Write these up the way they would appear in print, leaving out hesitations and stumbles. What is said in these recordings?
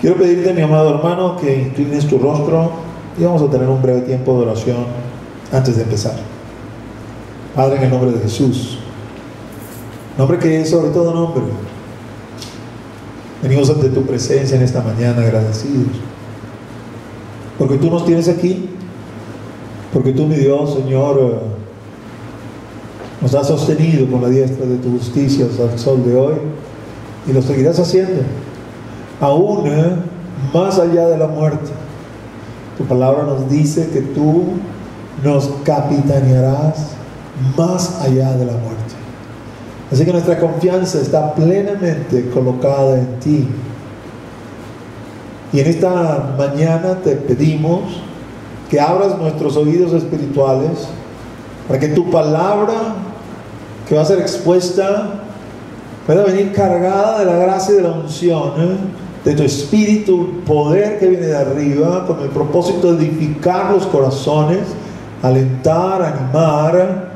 Quiero pedirte, mi amado hermano, que inclines tu rostro y vamos a tener un breve tiempo de oración antes de empezar. Padre, en el nombre de Jesús, nombre que es sobre todo nombre, venimos ante tu presencia en esta mañana agradecidos, porque tú nos tienes aquí, porque tú, mi Dios, Señor, nos has sostenido con la diestra de tu justicia hasta el sol de hoy, y lo seguirás haciendo, aún más allá de la muerte. Tu palabra nos dice que tú nos capitanearás más allá de la muerte. Así que nuestra confianza está plenamente colocada en ti. Y en esta mañana te pedimos que abras nuestros oídos espirituales para que tu palabra, que va a ser expuesta, pueda venir cargada de la gracia y de la unción, de tu espíritu, poder que viene de arriba, con el propósito de edificar los corazones, alentar, animar,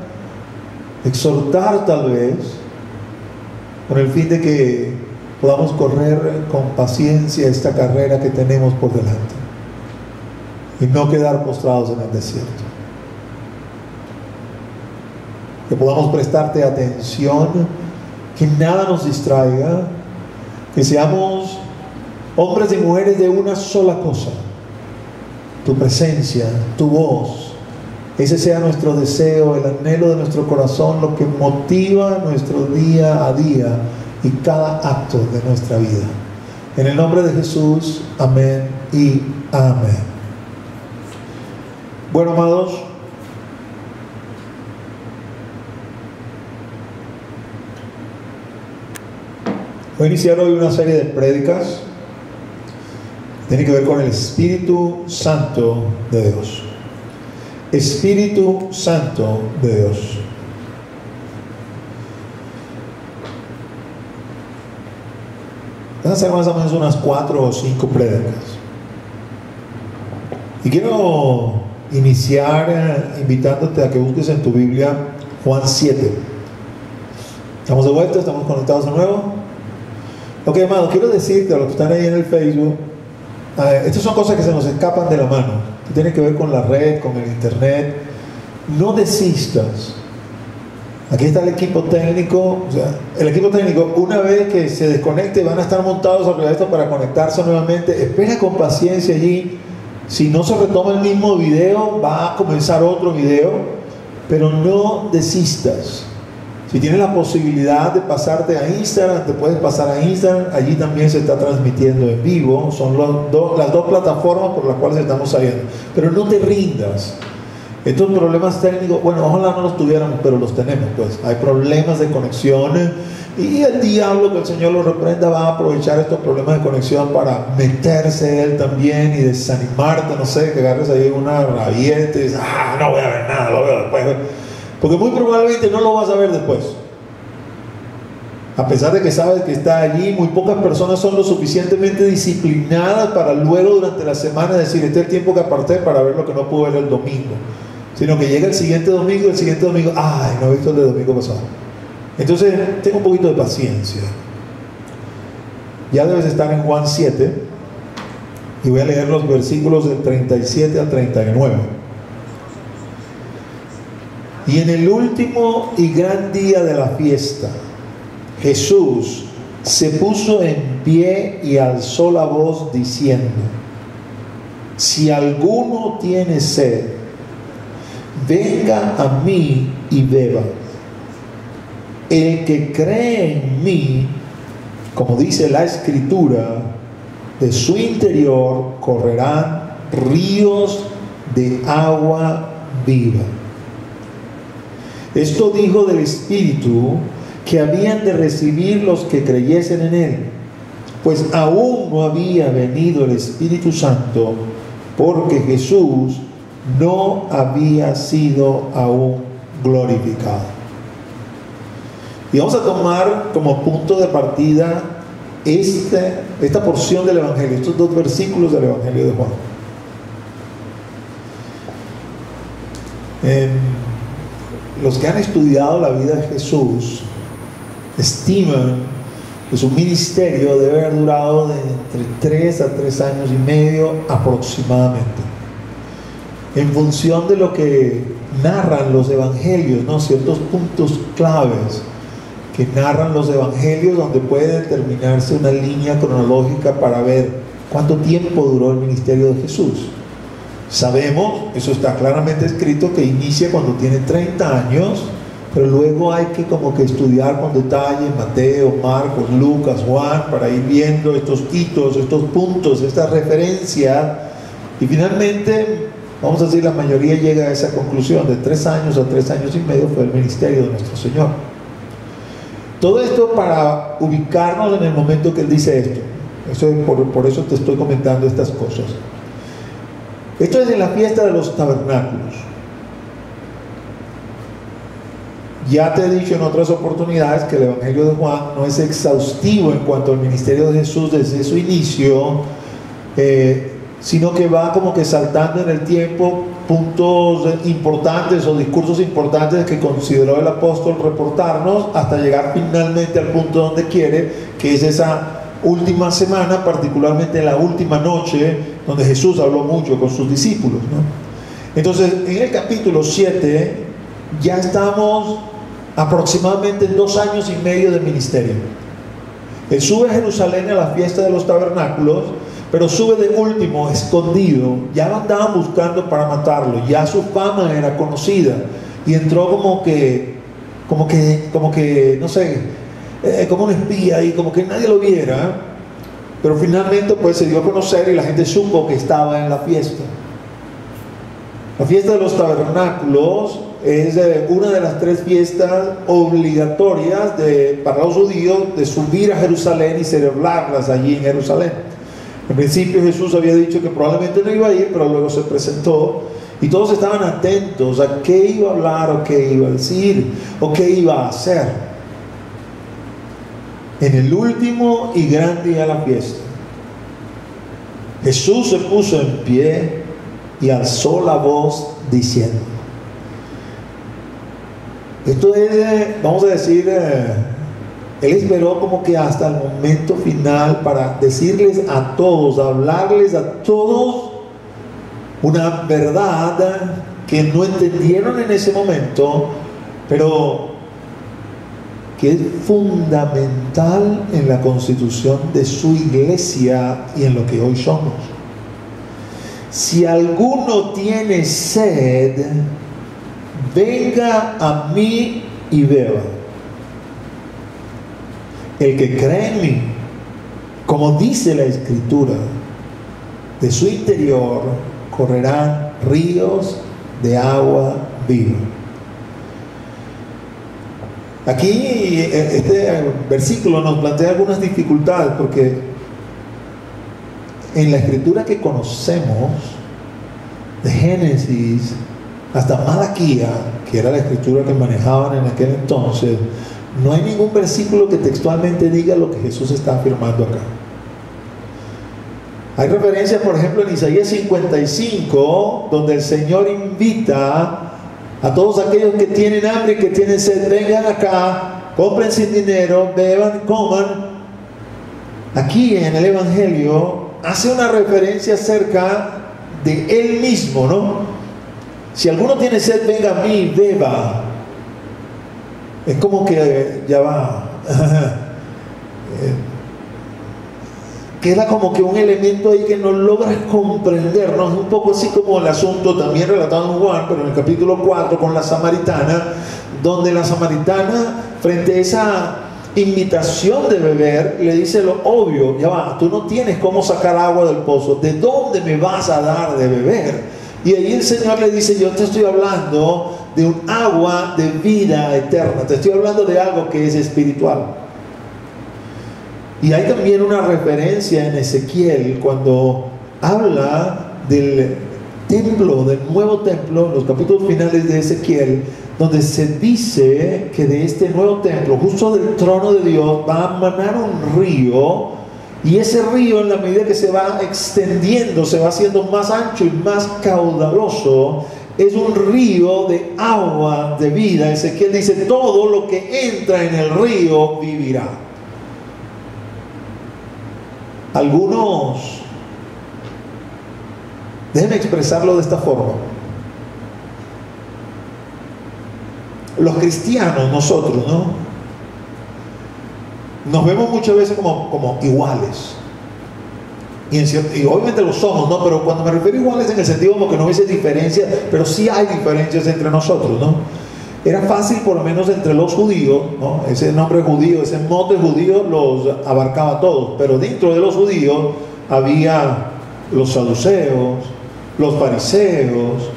exhortar tal vez, con el fin de que podamos correr con paciencia esta carrera que tenemos por delante y no quedar postrados en el desierto. Que podamos prestarte atención, que nada nos distraiga, que seamos hombres y mujeres de una sola cosa: tu presencia, tu voz. Ese sea nuestro deseo, el anhelo de nuestro corazón, lo que motiva nuestro día a día y cada acto de nuestra vida. En el nombre de Jesús, amén y amén. Bueno, amados, voy a iniciar hoy una serie de prédicas que tiene que ver con el Espíritu Santo de Dios. Espíritu Santo de Dios. Van a ser más o menos unas 4 o 5 prédicas. Y quiero iniciar invitándote a que busques en tu Biblia Juan 7. ¿Estamos de vuelta? ¿Estamos conectados de nuevo? Ok, hermano, quiero decirte a los que están ahí en el Facebook, estas son cosas que se nos escapan de la mano, que tienen que ver con la red, con el internet. No desistas. Aquí está el equipo técnico. O sea, el equipo técnico, una vez que se desconecte, van a estar montados arriba de esto para conectarse nuevamente. Espera con paciencia allí. Si no se retoma el mismo video, va a comenzar otro video, pero no desistas. Si tienes la posibilidad de pasarte a Instagram, te puedes pasar a Instagram. Allí también se está transmitiendo en vivo. Son las dos plataformas por las cuales estamos saliendo. Pero no te rindas. Estos problemas técnicos, bueno, ojalá no los tuviéramos, pero los tenemos, pues. Hay problemas de conexión y el diablo, que el Señor lo reprenda, va a aprovechar estos problemas de conexión para meterse él también y desanimarte, no sé, que agarres ahí una rabieta y dices, no voy a ver nada, lo veo después. Porque muy probablemente no lo vas a ver después. A pesar de que sabes que está allí, muy pocas personas son lo suficientemente disciplinadas para luego durante la semana decir, este es el tiempo que aparté para ver lo que no pude ver el domingo. Sino que llega el siguiente domingo, no he visto el de domingo pasado. Entonces, tengo un poquito de paciencia. Ya debes estar en Juan 7 y voy a leer los versículos del 37 al 39. Y en el último y gran día de la fiesta, Jesús se puso en pie y alzó la voz diciendo: si alguno tiene sed, venga a mí y beba. El que cree en mí, como dice la Escritura, de su interior correrán ríos de agua viva. Esto dijo del Espíritu que habían de recibir los que creyesen en Él, pues aún no había venido el Espíritu Santo, porque Jesús no había sido aún glorificado. Y vamos a tomar como punto de partida esta porción del Evangelio, estos 2 versículos del Evangelio de Juan. Los que han estudiado la vida de Jesús estiman Su ministerio debe haber durado de entre 3 a 3 años y medio aproximadamente. En función de lo que narran los evangelios, ¿no? Ciertos puntos claves que narran los evangelios, donde puede determinarse una línea cronológica para ver cuánto tiempo duró el ministerio de Jesús. Sabemos, eso está claramente escrito, que inicia cuando tiene 30 años, pero luego hay que como que estudiar con detalle Mateo, Marcos, Lucas, Juan, para ir viendo estos hitos, estos puntos, estas referencias, y finalmente, vamos a decir, la mayoría llega a esa conclusión: de 3 años a 3 años y medio fue el ministerio de nuestro Señor. Todo esto para ubicarnos en el momento que Él dice esto. Por eso te estoy comentando estas cosas. Esto es en la fiesta de los tabernáculos. Ya te he dicho en otras oportunidades que el Evangelio de Juan no es exhaustivo en cuanto al ministerio de Jesús desde su inicio, sino que va como que saltando en el tiempo puntos importantes o discursos importantes que consideró el apóstol reportarnos, hasta llegar finalmente al punto donde quiere, que es esa última semana, particularmente la última noche, donde Jesús habló mucho con sus discípulos, ¿no? Entonces, en el capítulo 7 ya estamos aproximadamente en 2 años y medio de ministerio. Él sube a Jerusalén a la fiesta de los tabernáculos, pero sube de último, escondido. Ya lo andaban buscando para matarlo, ya su fama era conocida, y entró como que no sé, como un espía, y como que nadie lo viera, pero finalmente pues se dio a conocer y la gente supo que estaba en la fiesta. La fiesta de los tabernáculos es una de las 3 fiestas obligatorias para los judíos, de subir a Jerusalén y celebrarlas allí en Jerusalén. En principio Jesús había dicho que probablemente no iba a ir, pero luego se presentó y todos estaban atentos a qué iba a hablar, o qué iba a decir, o qué iba a hacer. En el último y gran día de la fiesta, Jesús se puso en pie y alzó la voz diciendo. Esto es, vamos a decir, Él esperó como que hasta el momento final para decirles a todos, hablarles a todos una verdad que no entendieron en ese momento, pero que es fundamental en la constitución de su iglesia y en lo que hoy somos. Si alguno tiene sed, venga a mí y beba. El que cree en mí, como dice la Escritura, de su interior correrán ríos de agua viva. Aquí este versículo nos plantea algunas dificultades, porque en la Escritura que conocemos, de Génesis hasta Malaquía, que era la Escritura que manejaban en aquel entonces, no hay ningún versículo que textualmente diga lo que Jesús está afirmando acá. Hay referencias, por ejemplo, en Isaías 55, donde el Señor invita a todos aquellos que tienen hambre y que tienen sed: vengan acá, compren sin dinero, beban, coman. Aquí en el Evangelio hace una referencia acerca de Él mismo, ¿no? Si alguno tiene sed, venga a mí y beba. Es como que ya va. Queda como que un elemento ahí que no logras comprender, ¿no? Es un poco así como el asunto también relatado en Juan, pero en el capítulo 4 con la samaritana, donde la samaritana, frente a esa invitación de beber, le dice lo obvio: ya va, tú no tienes cómo sacar agua del pozo, ¿de dónde me vas a dar de beber? Y ahí el Señor le dice: yo te estoy hablando de un agua de vida eterna, te estoy hablando de algo que es espiritual. Y hay también una referencia en Ezequiel cuando habla del templo, del nuevo templo, en los capítulos finales de Ezequiel, donde se dice que de este nuevo templo, justo del trono de Dios, va a manar un río, y ese río, en la medida que se va extendiendo, se va haciendo más ancho y más caudaloso, es un río de agua de vida. Ezequiel dice: todo lo que entra en el río vivirá. Algunos, déjenme expresarlo de esta forma. Los cristianos, nosotros, ¿no? Nos vemos muchas veces como iguales. Y obviamente lo somos, ¿no? Pero cuando me refiero a iguales en el sentido como que no hubiese diferencia, pero sí hay diferencias entre nosotros, ¿no? Era fácil, por lo menos entre los judíos, ¿no? Ese nombre judío, ese mote judío los abarcaba a todos, pero dentro de los judíos había los saduceos, los fariseos,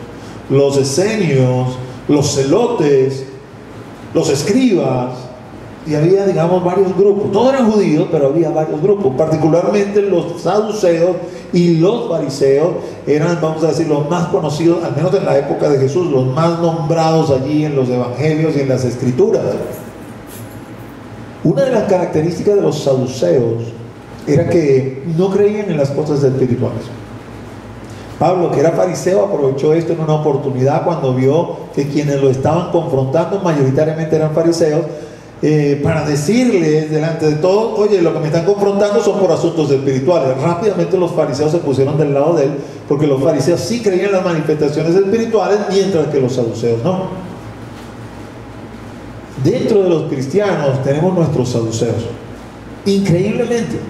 los esenios, los celotes, los escribas, y había, digamos, varios grupos. Todos eran judíos, pero había varios grupos. Particularmente los saduceos y los fariseos eran, vamos a decir, los más conocidos, al menos en la época de Jesús, los más nombrados allí en los evangelios y en las escrituras. Una de las características de los saduceos era que no creían en las cosas espirituales. Pablo, que era fariseo, aprovechó esto en una oportunidad cuando vio que quienes lo estaban confrontando mayoritariamente eran fariseos, para decirles delante de todos: oye, lo que me están confrontando son por asuntos espirituales. Rápidamente los fariseos se pusieron del lado de él, porque los fariseos sí creían en las manifestaciones espirituales, mientras que los saduceos no. Dentro de los cristianos tenemos nuestros saduceos, increíblemente,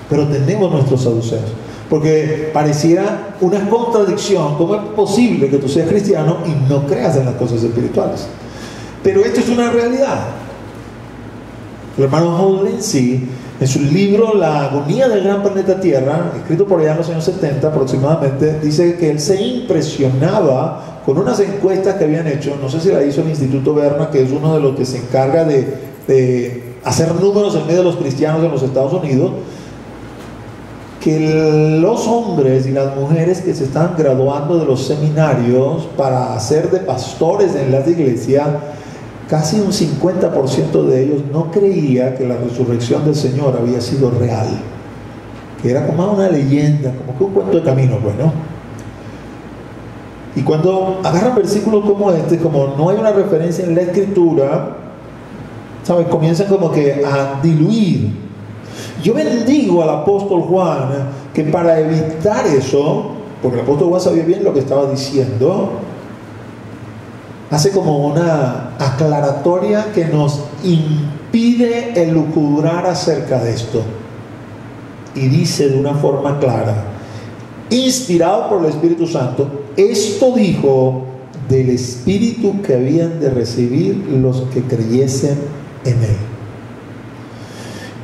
pero tenemos nuestros saduceos, porque pareciera una contradicción. ¿Cómo es posible que tú seas cristiano y no creas en las cosas espirituales? Pero esto es una realidad. El hermano Howell Lindsey, en su libro La agonía del gran planeta Tierra, escrito por allá en los años 70 aproximadamente, dice que él se impresionaba con unas encuestas que habían hecho. No sé si la hizo el Instituto Berna, que es uno de los que se encarga de hacer números en medio de los cristianos en los Estados Unidos, que los hombres y las mujeres que se están graduando de los seminarios para ser de pastores en las iglesias, casi un 50% de ellos no creía que la resurrección del Señor había sido real, que era como una leyenda, como que un cuento de camino, pues, ¿no? Y cuando agarran versículos como este, como no hay una referencia en la Escritura, ¿saben? Comienzan como que a diluir. Yo bendigo al apóstol Juan, que para evitar eso, porque el apóstol Juan sabía bien lo que estaba diciendo, hace como una aclaratoria que nos impide elucubrar acerca de esto. Y dice de una forma clara, inspirado por el Espíritu Santo, esto dijo del Espíritu que habían de recibir los que creyesen en Él.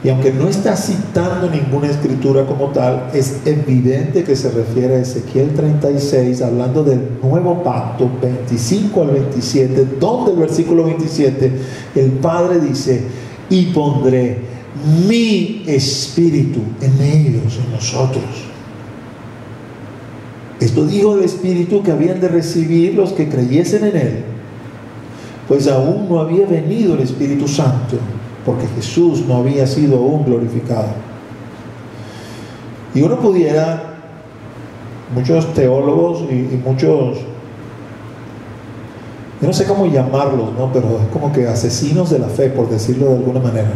Y aunque no está citando ninguna escritura como tal, es evidente que se refiere a Ezequiel 36, hablando del nuevo pacto, 25 al 27, donde el versículo 27, el Padre dice: y pondré mi espíritu en ellos, en nosotros. Esto dijo el Espíritu que habían de recibir los que creyesen en Él, pues aún no había venido el Espíritu Santo, porque Jesús no había sido aún glorificado. Y uno pudiera, muchos teólogos y muchos, yo no sé cómo llamarlos, ¿no? Pero es como que asesinos de la fe, por decirlo de alguna manera,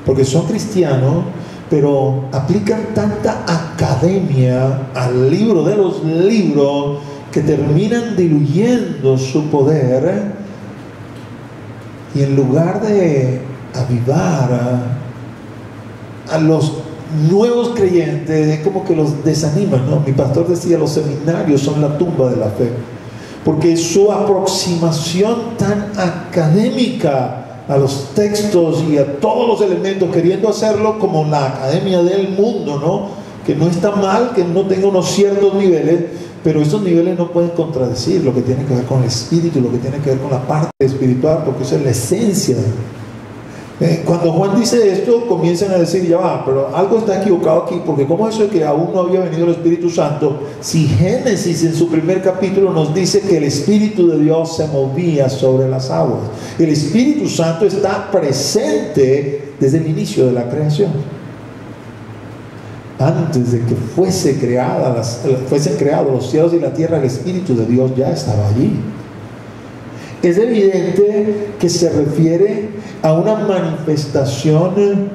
porque son cristianos, pero aplican tanta academia al libro de los libros que terminan diluyendo su poder, y en lugar de avivar a los nuevos creyentes, es como que los desaniman, ¿no? Mi pastor decía: los seminarios son la tumba de la fe, porque su aproximación tan académica a los textos y a todos los elementos, queriendo hacerlo como la academia del mundo, ¿no? Que no está mal que no tenga unos ciertos niveles, pero esos niveles no pueden contradecir lo que tiene que ver con el espíritu, lo que tiene que ver con la parte espiritual, porque eso es la esencia. Cuando Juan dice esto, comienzan a decir: ya va, pero algo está equivocado aquí, porque ¿cómo es eso de que aún no había venido el Espíritu Santo? Si Génesis en su primer capítulo nos dice que el Espíritu de Dios se movía sobre las aguas. El Espíritu Santo está presente desde el inicio de la creación. Antes de que fuesen creados los cielos y la tierra, el Espíritu de Dios ya estaba allí. Es evidente que se refiere a una manifestación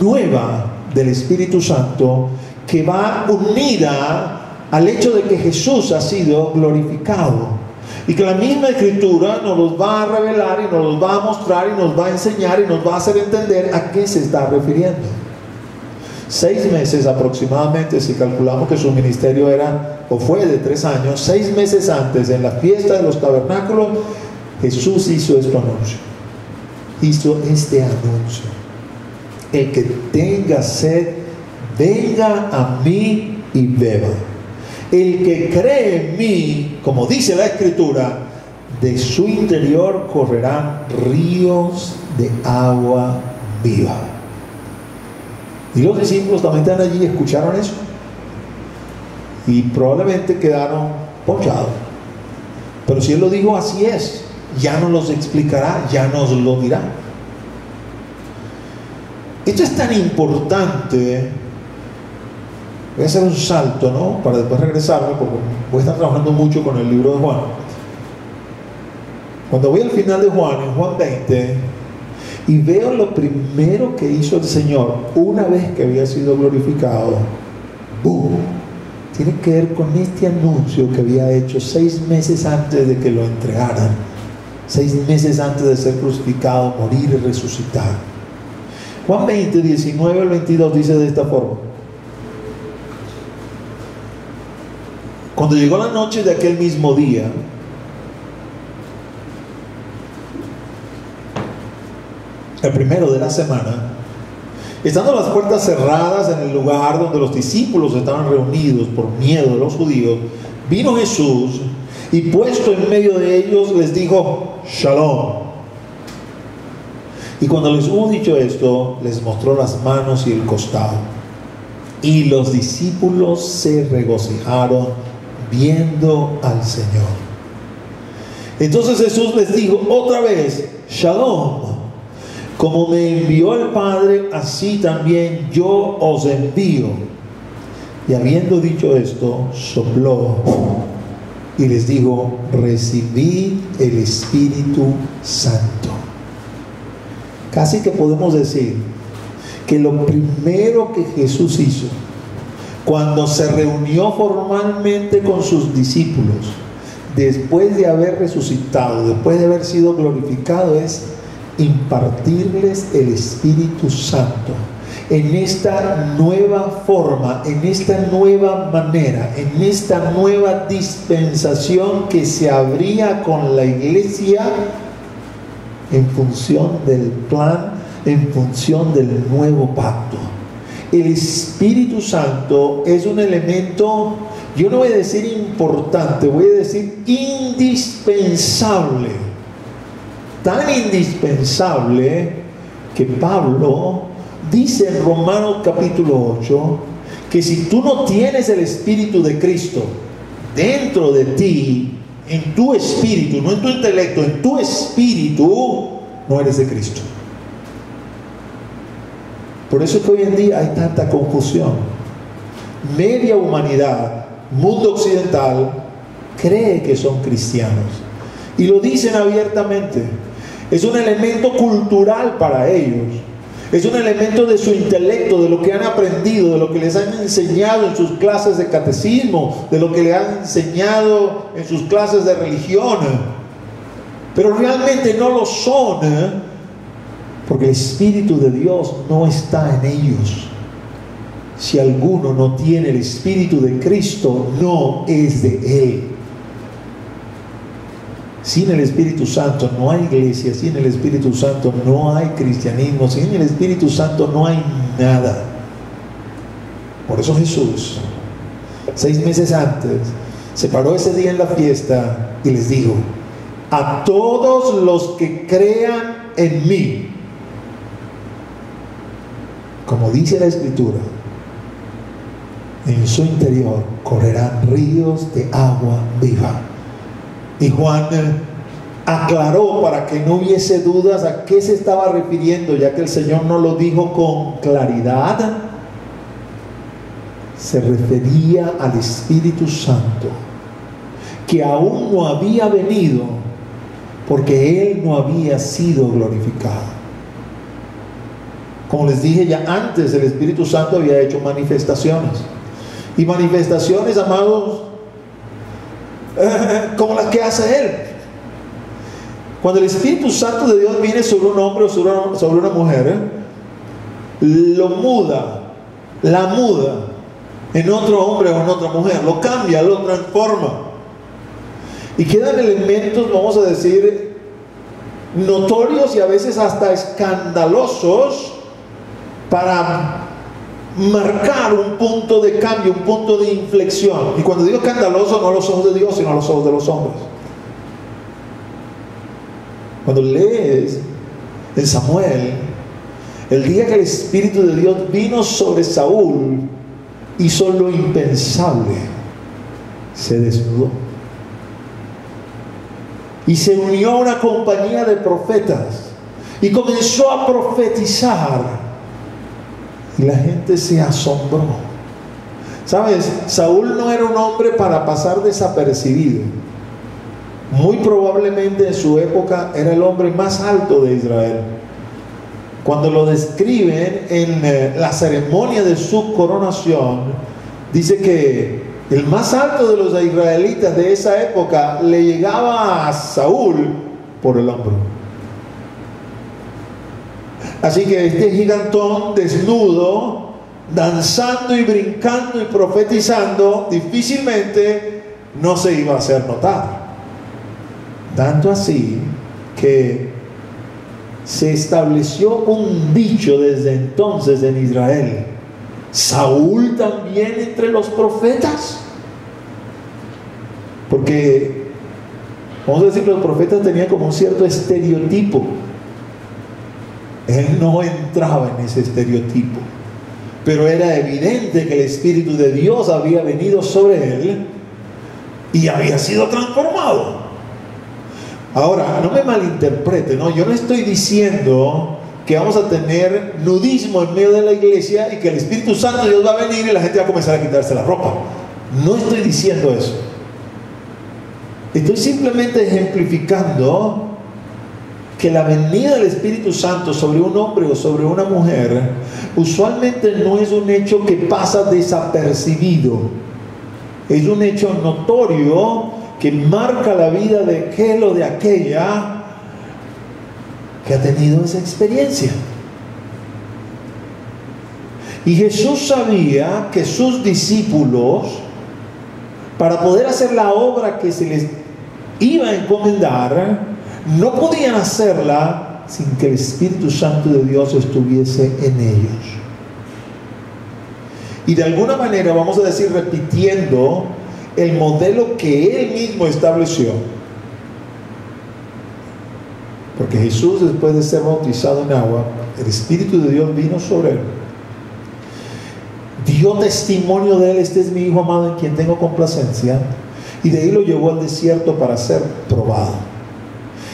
nueva del Espíritu Santo que va unida al hecho de que Jesús ha sido glorificado. Y que la misma Escritura nos los va a revelar y nos los va a mostrar y nos va a enseñar y nos va a hacer entender a qué se está refiriendo. 6 meses aproximadamente, si calculamos que su ministerio era o fue de 3 años, 6 meses antes, en la fiesta de los tabernáculos, Jesús hizo este anuncio. Hizo este anuncio: el que tenga sed, venga a mí y beba. El que cree en mí, como dice la Escritura, de su interior correrán ríos de agua viva. Y los discípulos también están allí y escucharon eso. Y probablemente quedaron ponchados. Pero si Él lo dijo, así es. Ya nos los explicará, ya nos lo dirá. Esto es tan importante. Voy a hacer un salto, ¿no? Para después regresarme, porque voy a estar trabajando mucho con el libro de Juan. Cuando voy al final de Juan, en Juan 20, y veo lo primero que hizo el Señor una vez que había sido glorificado, tiene que ver con este anuncio que había hecho 6 meses antes de que lo entregaran, 6 meses antes de ser crucificado, morir y resucitar. Juan 20, 19 al 22 dice de esta forma: cuando llegó la noche de aquel mismo día, el primero de la semana, estando las puertas cerradas en el lugar donde los discípulos estaban reunidos por miedo de los judíos, vino Jesús y puesto en medio de ellos les dijo: Shalom. Y cuando les hubo dicho esto, les mostró las manos y el costado. Y los discípulos se regocijaron viendo al Señor. Entonces Jesús les dijo otra vez: Shalom. Como me envió el Padre, así también yo os envío. Y habiendo dicho esto, sopló y les dijo: recibid el Espíritu Santo. Casi que podemos decir que lo primero que Jesús hizo cuando se reunió formalmente con sus discípulos, después de haber resucitado, después de haber sido glorificado, es impartirles el Espíritu Santo en esta nueva forma, en esta nueva manera, en esta nueva dispensación que se abría con la iglesia en función del plan, en función del nuevo pacto. El Espíritu Santo es un elemento, yo no voy a decir importante, voy a decir indispensable. Tan indispensable que Pablo dice en Romanos capítulo 8 que si tú no tienes el Espíritu de Cristo dentro de ti, en tu espíritu, no en tu intelecto, en tu espíritu, no eres de Cristo. Por eso es que hoy en día hay tanta confusión. Media humanidad, mundo occidental, cree que son cristianos y lo dicen abiertamente. Es un elemento cultural para ellos, es un elemento de su intelecto, de lo que han aprendido, de lo que les han enseñado en sus clases de catecismo, de lo que les han enseñado en sus clases de religión. Pero realmente no lo son, porque el Espíritu de Dios no está en ellos. Si alguno no tiene el Espíritu de Cristo, no es de Él. Sin el Espíritu Santo no hay iglesia, sin el Espíritu Santo no hay cristianismo, sin el Espíritu Santo no hay nada. Por eso Jesús, 6 meses antes, se paró ese día en la fiesta y les dijo: a todos los que crean en mí, como dice la Escritura, en su interior correrán ríos de agua viva. Y Juan aclaró para que no hubiese dudas a qué se estaba refiriendo, ya que el Señor no lo dijo con claridad. Se refería al Espíritu Santo, que aún no había venido porque Él no había sido glorificado. Como les dije ya antes, el Espíritu Santo había hecho manifestaciones. Y manifestaciones, amados, como las que hace Él. Cuando el Espíritu Santo de Dios viene sobre un hombre o sobre una mujer, lo muda, la muda en otro hombre o en otra mujer, lo cambia, lo transforma. Y quedan elementos, vamos a decir, notorios y a veces hasta escandalosos para marcar un punto de cambio, un punto de inflexión. Y cuando digo escandaloso, no a los ojos de Dios, sino a los ojos de los hombres. Cuando lees en Samuel, el día que el Espíritu de Dios vino sobre Saúl, hizo lo impensable: se desnudó y se unió a una compañía de profetas y comenzó a profetizar. Y la gente se asombró. ¿Sabes? Saúl no era un hombre para pasar desapercibido. Muy probablemente en su época era el hombre más alto de Israel. Cuando lo describen en la ceremonia de su coronación, dice que el más alto de los israelitas de esa época le llegaba a Saúl por el hombro. Así que este gigantón desnudo, danzando y brincando y profetizando, difícilmente no se iba a hacer notar. Tanto así que se estableció un dicho desde entonces en Israel: ¿Saúl también entre los profetas? Porque, vamos a decir que los profetas tenían como un cierto estereotipo. Él no entraba en ese estereotipo, pero era evidente que el Espíritu de Dios había venido sobre él y había sido transformado. Ahora, no me malinterprete, ¿no? Yo no estoy diciendo que vamos a tener nudismo en medio de la iglesia y que el Espíritu Santo de Dios va a venir y la gente va a comenzar a quitarse la ropa. No estoy diciendo eso. Estoy simplemente ejemplificando que la venida del Espíritu Santo sobre un hombre o sobre una mujer usualmente no es un hecho que pasa desapercibido. Es un hecho notorio que marca la vida de aquel o de aquella que ha tenido esa experiencia. Y Jesús sabía que sus discípulos, para poder hacer la obra que se les iba a encomendar, no podían hacerla sin que el Espíritu Santo de Dios estuviese en ellos. Y de alguna manera, vamos a decir, repitiendo el modelo que Él mismo estableció. Porque Jesús, después de ser bautizado en agua, el Espíritu de Dios vino sobre Él, dio testimonio de Él: este es mi Hijo amado en quien tengo complacencia. Y de ahí lo llevó al desierto para ser probado.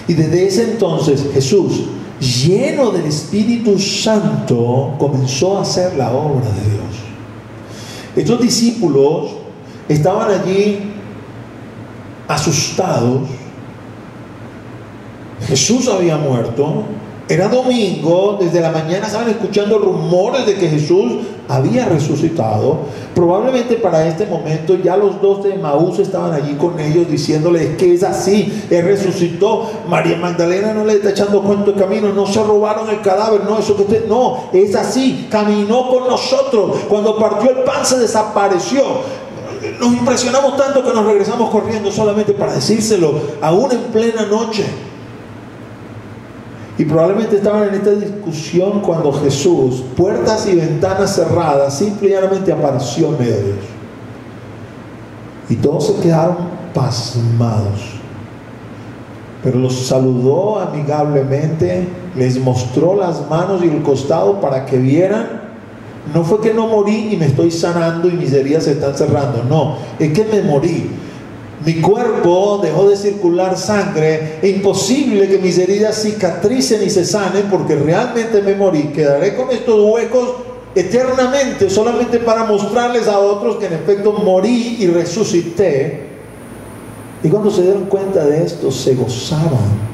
Y desde ese entonces Jesús, lleno del Espíritu Santo, comenzó a hacer la obra de Dios. Estos discípulos estaban allí asustados. Jesús había muerto. Era domingo, desde la mañana estaban escuchando rumores de que Jesús había resucitado. Probablemente para este momento ya los 12 de Maús estaban allí con ellos, diciéndoles que es así, Él resucitó. María Magdalena no le está echando cuento de camino: no se robaron el cadáver, no, eso que usted, no, es así, caminó con nosotros, cuando partió el pan se desapareció. Nos impresionamos tanto que nos regresamos corriendo solamente para decírselo, aún en plena noche. Y probablemente estaban en esta discusión cuando Jesús, puertas y ventanas cerradas, simple y llanamente apareció en medio de ellos. Y todos se quedaron pasmados. Pero los saludó amigablemente, les mostró las manos y el costado para que vieran. No fue que no morí y me estoy sanando y mis heridas se están cerrando. No, es que me morí. Mi cuerpo dejó de circular sangre. Es imposible que mis heridas cicatricen y se sanen porque realmente me morí. Quedaré con estos huecos eternamente solamente para mostrarles a otros que en efecto morí y resucité. Y cuando se dieron cuenta de esto, se gozaban.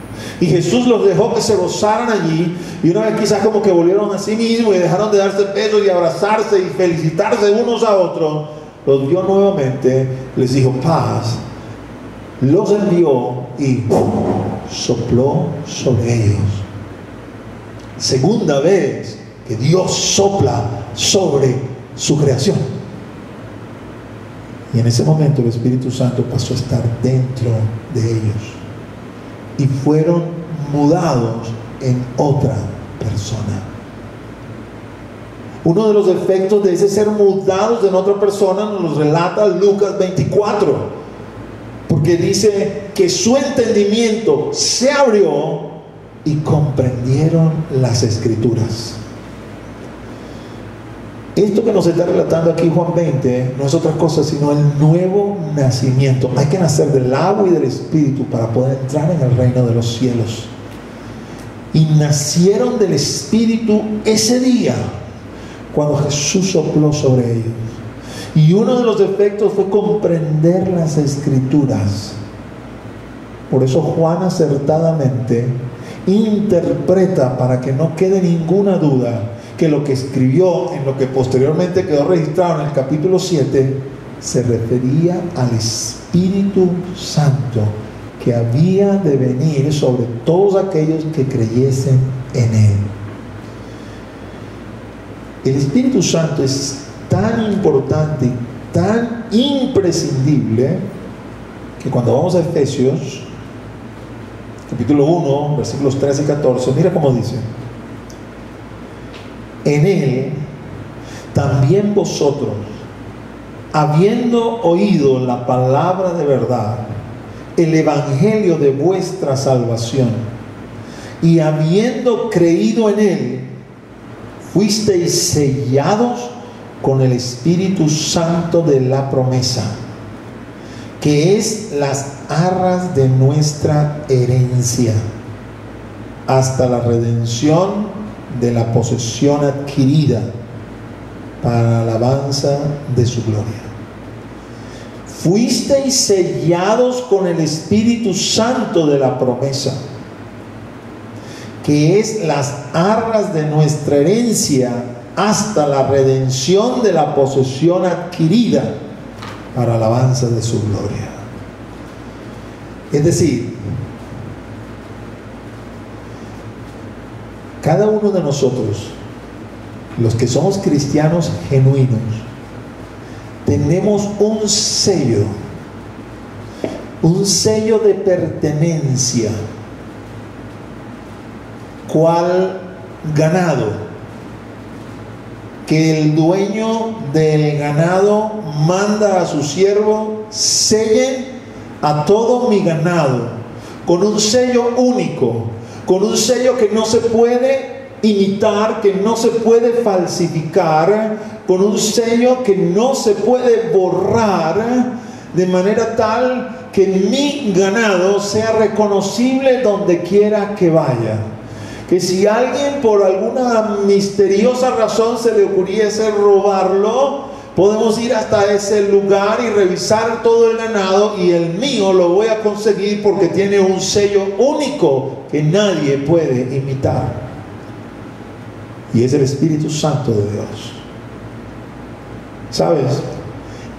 Y Jesús los dejó que se gozaran allí, y una vez quizás como que volvieron a sí mismos y dejaron de darse besos y abrazarse y felicitarse unos a otros, los vio nuevamente, les dijo paz, los envió y sopló sobre ellos. Segunda vez que Dios sopla sobre su creación. Y en ese momento el Espíritu Santo pasó a estar dentro de ellos y fueron mudados en otra persona. Uno de los efectos de ese ser mudados en otra persona nos lo relata Lucas 24, porque dice que su entendimiento se abrió y comprendieron las Escrituras. Esto que nos está relatando aquí Juan 20 no es otra cosa sino el nuevo nacimiento. Hay que nacer del agua y del Espíritu para poder entrar en el reino de los cielos. Y nacieron del Espíritu ese día cuando Jesús sopló sobre ellos. Y uno de los efectos fue comprender las Escrituras. Por eso Juan acertadamente interpreta, para que no quede ninguna duda, que lo que escribió en lo que posteriormente quedó registrado en el capítulo 7 se refería al Espíritu Santo que había de venir sobre todos aquellos que creyesen en Él. El Espíritu Santo es tan importante y tan imprescindible que cuando vamos a Efesios capítulo 1 versículos 13 y 14, mira cómo dice: en Él también vosotros, habiendo oído la palabra de verdad, el evangelio de vuestra salvación, y habiendo creído en Él, fuisteis sellados con el Espíritu Santo de la promesa, que es las arras de nuestra herencia, hasta la redención de la posesión adquirida para la alabanza de su gloria. Fuisteis sellados con el Espíritu Santo de la promesa, que es las arras de nuestra herencia, hasta la redención de la posesión adquirida para alabanza de su gloria. Es decir, cada uno de nosotros, los que somos cristianos genuinos, tenemos un sello de pertenencia. ¿Cuál ganado? Que el dueño del ganado manda a su siervo: sellen a todo mi ganado con un sello único, con un sello que no se puede imitar, que no se puede falsificar, con un sello que no se puede borrar, de manera tal que mi ganado sea reconocible donde quiera que vaya. Que si alguien por alguna misteriosa razón se le ocurriese robarlo, podemos ir hasta ese lugar y revisar todo el ganado, y el mío lo voy a conseguir porque tiene un sello único que nadie puede imitar, y es el Espíritu Santo de Dios. ¿Sabes?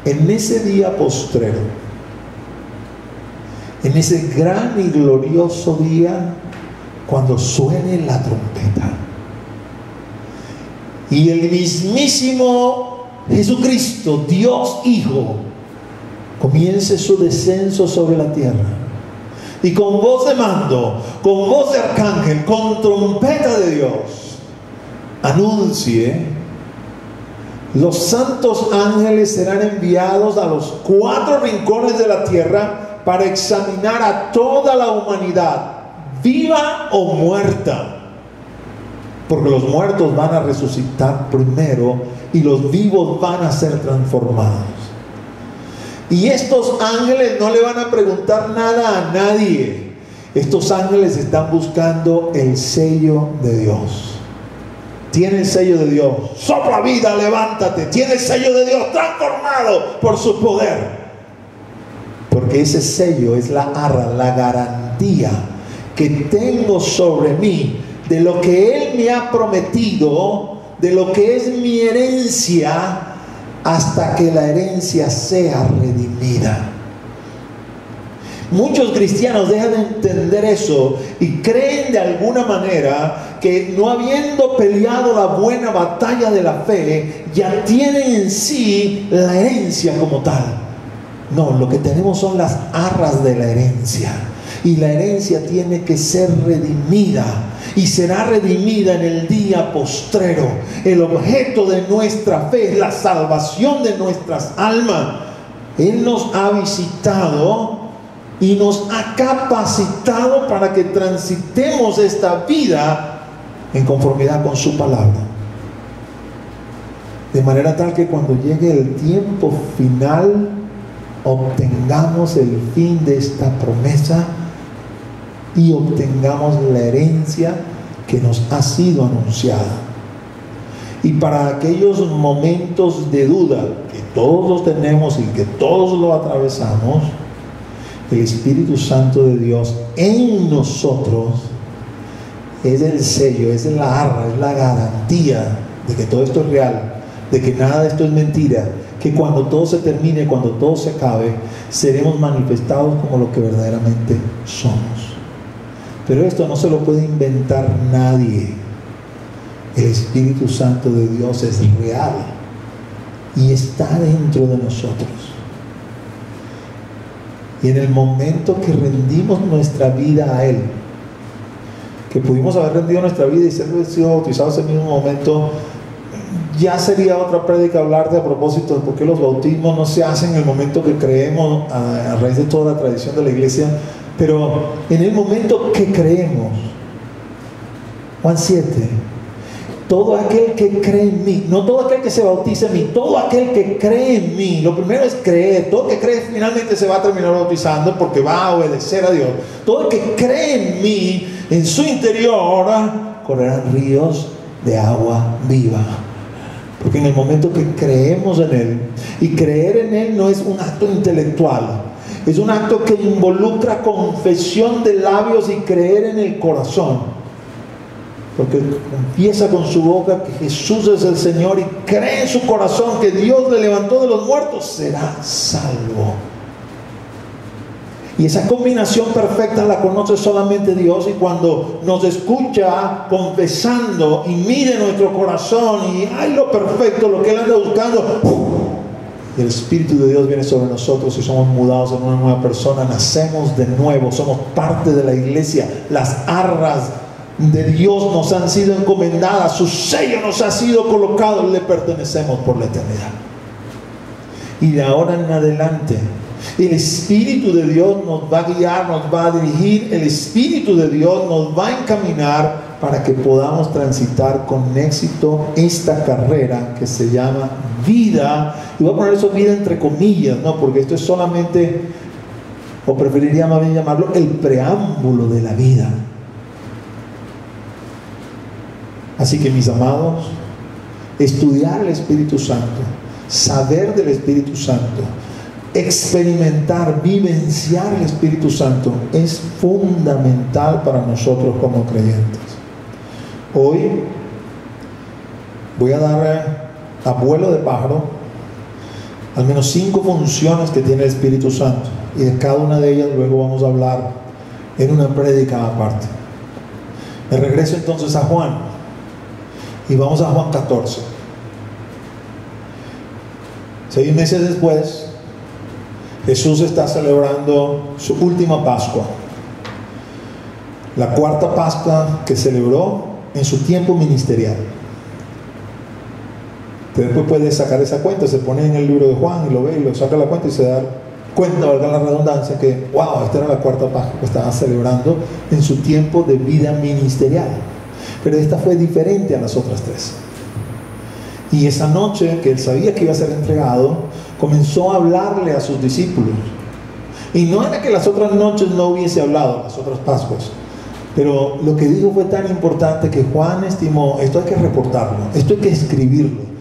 En ese día postrero, en ese gran y glorioso día, cuando suene la trompeta y el mismísimo Jesucristo, Dios Hijo, comience su descenso sobre la tierra, y con voz de mando, con voz de arcángel, con trompeta de Dios, anuncie: los santos ángeles serán enviados a los 4 rincones de la tierra para examinar a toda la humanidad, viva o muerta, porque los muertos van a resucitar primero y los vivos van a ser transformados. Y estos ángeles no le van a preguntar nada a nadie. Estos ángeles están buscando el sello de Dios. Tiene el sello de Dios: sopla vida, levántate. Tiene el sello de Dios, transformado por su poder. Porque ese sello es la arra, la garantía que tengo sobre mí, de lo que Él me ha prometido, de lo que es mi herencia, hasta que la herencia sea redimida. Muchos cristianos dejan de entender eso y creen de alguna manera que, no habiendo peleado la buena batalla de la fe, ya tienen en sí la herencia como tal. No, lo que tenemos son las arras de la herencia, y la herencia tiene que ser redimida, y será redimida en el día postrero. El objeto de nuestra fe es la salvación de nuestras almas. Él nos ha visitado y nos ha capacitado para que transitemos esta vida en conformidad con su palabra, de manera tal que cuando llegue el tiempo final obtengamos el fin de esta promesa y obtengamos la herencia que nos ha sido anunciada. Y para aquellos momentos de duda que todos los tenemos y que todos lo atravesamos, el Espíritu Santo de Dios en nosotros es el sello, es la arra, es la garantía de que todo esto es real, de que nada de esto es mentira, que cuando todo se termine, cuando todo se acabe, seremos manifestados como lo que verdaderamente somos. Pero esto no se lo puede inventar nadie. El Espíritu Santo de Dios es real y está dentro de nosotros. Y en el momento que rendimos nuestra vida a Él, que pudimos haber rendido nuestra vida y ser sido bautizados en el mismo momento, ya sería otra prédica hablarte a propósito de por qué los bautismos no se hacen en el momento que creemos, a raíz de toda la tradición de la iglesia, pero en el momento que creemos. Juan 7: todo aquel que cree en mí, no todo aquel que se bautice en mí, todo aquel que cree en mí. Lo primero es creer. Todo el que cree finalmente se va a terminar bautizando porque va a obedecer a Dios. Todo el que cree en mí, en su interior correrán ríos de agua viva. Porque en el momento que creemos en Él, y creer en Él no es un acto intelectual, es un acto que involucra confesión de labios y creer en el corazón. Porque confiesa con su boca que Jesús es el Señor y cree en su corazón que Dios le levantó de los muertos, será salvo. Y esa combinación perfecta la conoce solamente Dios, y cuando nos escucha confesando y mide nuestro corazón y hay lo perfecto, lo que Él anda buscando, y el Espíritu de Dios viene sobre nosotros y somos mudados en una nueva persona, nacemos de nuevo, somos parte de la iglesia, las arras de Dios nos han sido encomendadas, su sello nos ha sido colocado, le pertenecemos por la eternidad. Y de ahora en adelante el Espíritu de Dios nos va a guiar, nos va a dirigir, el Espíritu de Dios nos va a encaminar para que podamos transitar con éxito esta carrera que se llama vida. Y voy a poner eso vida entre comillas, ¿no? Porque esto es solamente, o preferiría más bien llamarlo, el preámbulo de la vida. Así que, mis amados, estudiar el Espíritu Santo, saber del Espíritu Santo, experimentar, vivenciar el Espíritu Santo es fundamental para nosotros como creyentes. Hoy voy a dar a vuelo de pájaro al menos 5 funciones que tiene el Espíritu Santo, y de cada una de ellas luego vamos a hablar en una prédica aparte. Me regreso entonces a Juan y vamos a Juan 14. 6 meses después, Jesús está celebrando su última Pascua, la cuarta Pascua que celebró en su tiempo ministerial. Pero después puede sacar esa cuenta, se pone en el libro de Juan y lo ve y lo saca la cuenta y se da cuenta, valga la redundancia, que wow, esta era la cuarta Pascua que estaba celebrando en su tiempo de vida ministerial. Pero esta fue diferente a las otras 3. Y esa noche que él sabía que iba a ser entregado, comenzó a hablarle a sus discípulos. Y no era que las otras noches no hubiese hablado, las otras Pascuas, pero lo que dijo fue tan importante que Juan estimó, esto hay que reportarlo, esto hay que escribirlo.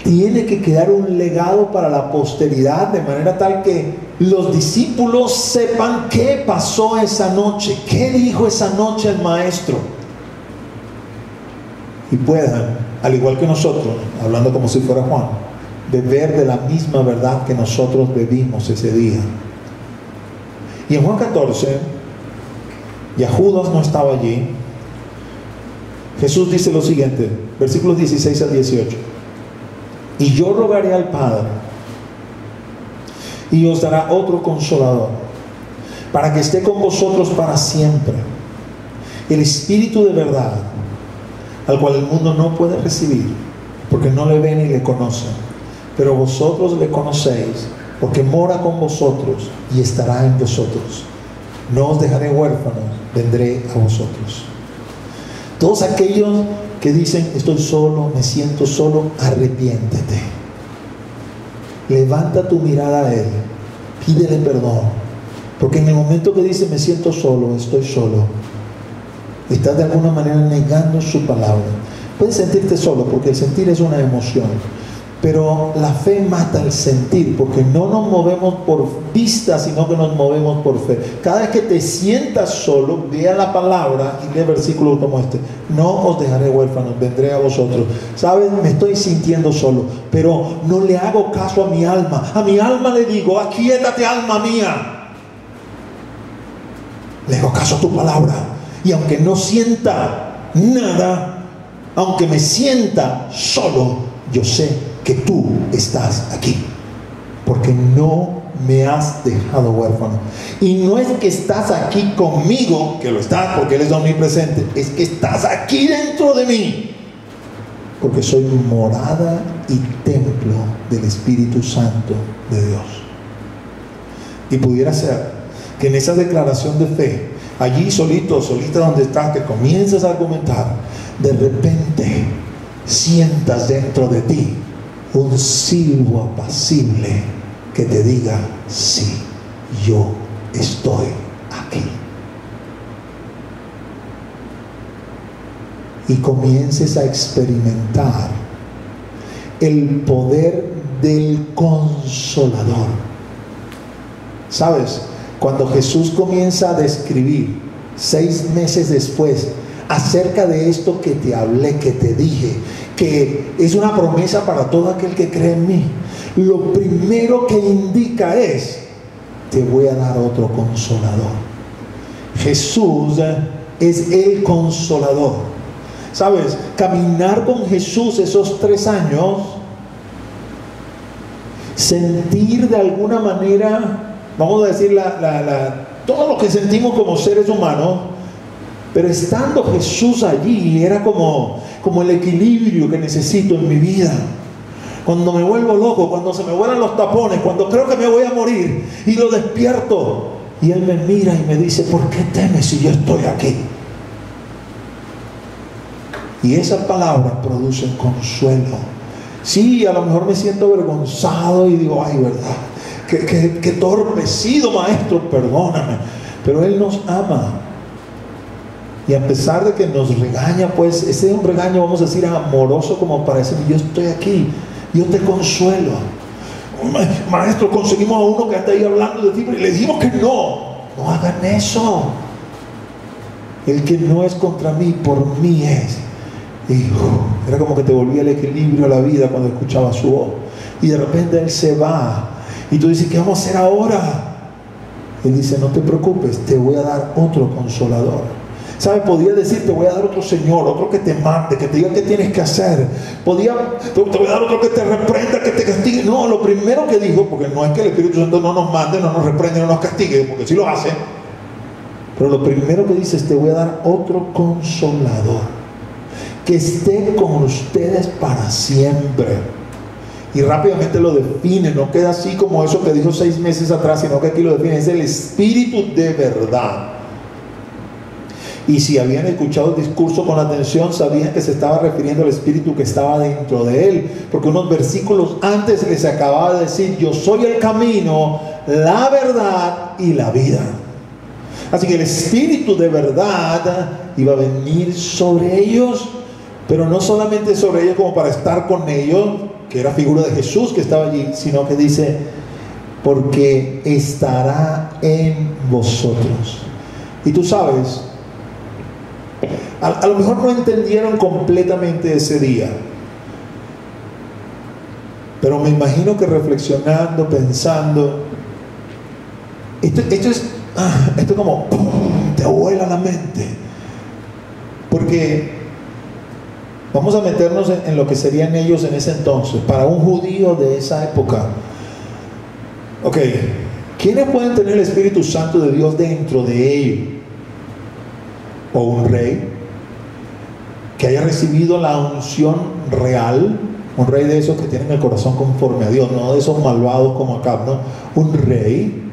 tiene que quedar un legado para la posteridad, de manera tal que los discípulos sepan qué pasó esa noche, qué dijo esa noche el maestro, y puedan, al igual que nosotros, hablando como si fuera Juan, beber de la misma verdad que nosotros bebimos ese día. Y en Juan 14, ya Judas no estaba allí, Jesús dice lo siguiente, versículos 16 al 18: y yo rogaré al Padre, y os dará otro consolador, para que esté con vosotros para siempre, el Espíritu de verdad, al cual el mundo no puede recibir, porque no le ve ni le conoce, pero vosotros le conocéis, porque mora con vosotros y estará en vosotros. No os dejaré huérfanos, vendré a vosotros. Todos aquellos que dicen: estoy solo, me siento solo, arrepiéntete. Levanta tu mirada a Él, pídele perdón, porque en el momento que dice me siento solo, estoy solo, estás de alguna manera negando su palabra. Puedes sentirte solo, porque el sentir es una emoción, pero la fe mata el sentir, porque no nos movemos por vista, sino que nos movemos por fe. Cada vez que te sientas solo, vea la palabra y lee versículos como este: no os dejaré huérfanos, vendré a vosotros. ¿Sabes? Me estoy sintiendo solo, pero no le hago caso a mi alma. A mi alma le digo: aquíétate, alma mía. Le hago caso a tu palabra, y aunque no sienta nada, aunque me sienta solo, yo sé que tú estás aquí, porque no me has dejado huérfano. Y no es que estás aquí conmigo, que lo estás porque Él es omnipresente, es que estás aquí dentro de mí, porque soy morada y templo del Espíritu Santo de Dios. Y pudiera ser que en esa declaración de fe, allí solito, solita donde estás, que comienzas a argumentar, de repente sientas dentro de ti un silbo apacible que te diga: sí, yo estoy aquí. Y comiences a experimentar el poder del Consolador. ¿Sabes? Cuando Jesús comienza a describir 6 meses después acerca de esto que te hablé, que te dije, que es una promesa para todo aquel que cree en mí, lo primero que indica es: te voy a dar otro consolador. Jesús es el consolador. ¿Sabes? Caminar con Jesús esos 3 años, sentir de alguna manera, vamos a decir, todo lo que sentimos como seres humanos, pero estando Jesús allí, era como el equilibrio que necesito en mi vida. Cuando me vuelvo loco, cuando se me vuelan los tapones, cuando creo que me voy a morir, y lo despierto, y Él me mira y me dice: ¿por qué temes si yo estoy aquí? Y esas palabras producen consuelo. Sí, a lo mejor me siento avergonzado y digo: ay, verdad, que torpe he sido, maestro, perdóname. Pero Él nos ama. Y a pesar de que nos regaña, pues ese es un regaño, vamos a decir, amoroso, como para decir: yo estoy aquí, yo te consuelo. Maestro, conseguimos a uno que está ahí hablando de ti, pero le dijimos que no hagan eso. El que no es contra mí, por mí es. Y era como que te volvía el equilibrio a la vida cuando escuchaba su voz. Y de repente Él se va, y tú dices: ¿qué vamos a hacer ahora? Él dice: no te preocupes, te voy a dar otro consolador. ¿Sabe? Podía decir: te voy a dar otro Señor, otro que te mande, que te diga qué tienes que hacer. Te voy a dar otro que te reprenda, que te castigue. No, lo primero que dijo, porque no es que el Espíritu Santo no nos mande, no nos reprende, no nos castigue, porque sí lo hace, pero lo primero que dice es: te voy a dar otro consolador, que esté con ustedes para siempre. Y rápidamente lo define, no queda así como eso que dijo 6 meses atrás, sino que aquí lo define: es el Espíritu de verdad. Y si habían escuchado el discurso con atención, sabían que se estaba refiriendo al Espíritu que estaba dentro de Él, porque unos versículos antes les acababa de decir: yo soy el camino, la verdad y la vida. Así que el Espíritu de verdad iba a venir sobre ellos, pero no solamente sobre ellos como para estar con ellos, que era figura de Jesús que estaba allí, sino que dice, porque estará en vosotros. Y tú sabes, a lo mejor no entendieron completamente ese día, pero me imagino que reflexionando, pensando, esto como ¡pum!, te vuela la mente, porque vamos a meternos en lo que serían ellos en ese entonces. Para un judío de esa época, ok, ¿quiénes pueden tener el Espíritu Santo de Dios dentro de ellos? O un rey que haya recibido la unción real, un rey de esos que tienen el corazón conforme a Dios, no de esos malvados como acá, ¿no? Un rey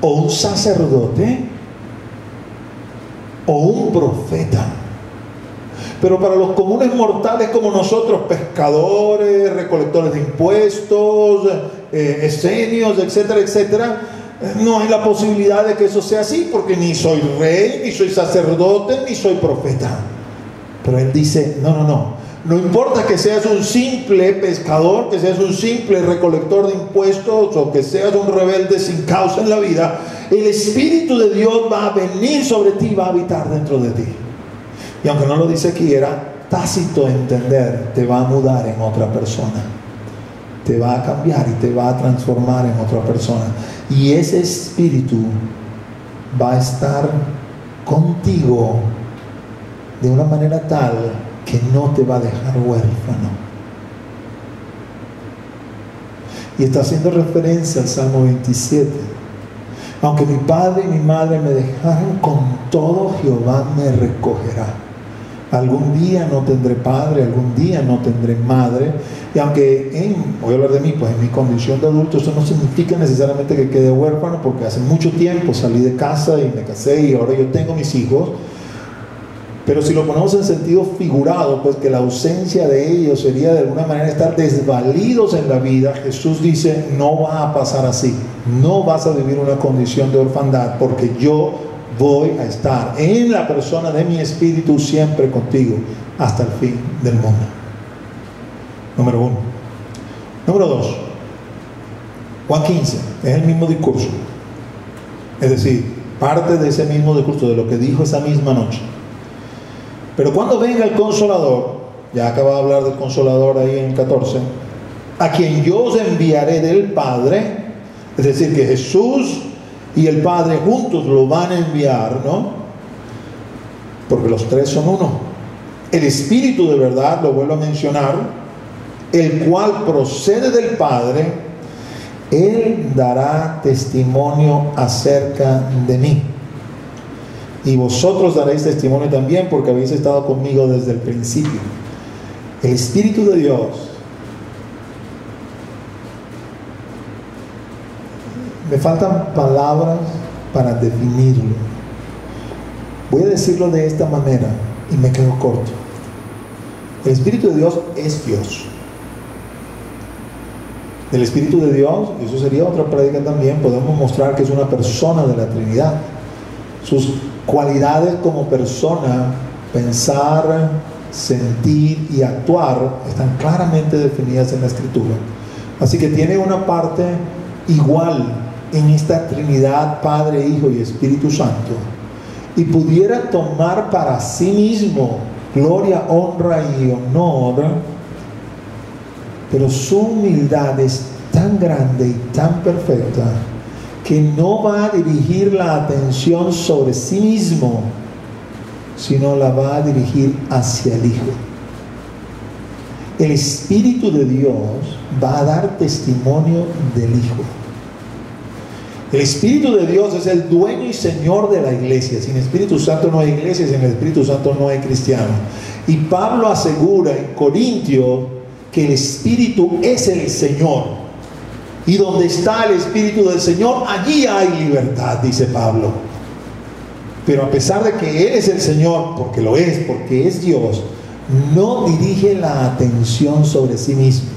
o un sacerdote o un profeta. Pero para los comunes mortales como nosotros, pescadores, recolectores de impuestos, esenios, etcétera, etcétera, no hay la posibilidad de que eso sea así, porque ni soy rey, ni soy sacerdote, ni soy profeta. Pero él dice, no importa que seas un simple pescador, que seas un simple recolector de impuestos, o que seas un rebelde sin causa en la vida, el Espíritu de Dios va a venir sobre ti, va a habitar dentro de ti. Y aunque no lo dice aquí, era tácito entender, te va a mudar en otra persona, te va a cambiar y te va a transformar en otra persona. Y ese Espíritu va a estar contigo de una manera tal que no te va a dejar huérfano. Y está haciendo referencia al Salmo 27. Aunque mi padre y mi madre me dejaran, con todo Jehová me recogerá. Algún día no tendré padre, algún día no tendré madre. Y aunque voy a hablar de mí, pues en mi condición de adulto, eso no significa necesariamente que quede huérfano, porque hace mucho tiempo salí de casa y me casé y ahora yo tengo mis hijos. Pero si lo ponemos en sentido figurado, pues que la ausencia de ellos sería de alguna manera estar desvalidos en la vida. Jesús dice, no va a pasar así, no vas a vivir una condición de orfandad, porque yo voy a estar en la persona de mi Espíritu siempre contigo hasta el fin del mundo. Número 1. Número 2, Juan 15, es el mismo discurso, es decir, parte de ese mismo discurso, de lo que dijo esa misma noche. Pero cuando venga el Consolador, ya acaba de hablar del Consolador ahí en 14, a quien yo os enviaré del Padre, es decir, que Jesús y el Padre juntos lo van a enviar, ¿no? Porque los tres son uno. El Espíritu de verdad, lo vuelvo a mencionar, el cual procede del Padre, Él dará testimonio acerca de mí. Y vosotros daréis testimonio también, porque habéis estado conmigo desde el principio. El Espíritu de Dios me faltan palabras para definirlo. Voy a decirlo de esta manera y me quedo corto. El Espíritu de Dios es Dios. El Espíritu de Dios, y eso sería otra prédica también, podemos mostrar que es una persona de la Trinidad. Sus cualidades como persona, pensar, sentir y actuar, están claramente definidas en la Escritura. Así que tiene una parte igual en esta Trinidad, Padre, Hijo y Espíritu Santo, y pudiera tomar para sí mismo gloria, honra y honor, pero su humildad es tan grande y tan perfecta que no va a dirigir la atención sobre sí mismo, sino la va a dirigir hacia el Hijo. El Espíritu de Dios va a dar testimonio del Hijo. El Espíritu de Dios es el dueño y señor de la iglesia. Sin Espíritu Santo no hay iglesia, sin el Espíritu Santo no hay cristiano. Y Pablo asegura en Corintios que el Espíritu es el Señor. Y donde está el Espíritu del Señor, allí hay libertad, dice Pablo. Pero a pesar de que Él es el Señor, porque lo es, porque es Dios, no dirige la atención sobre sí mismo.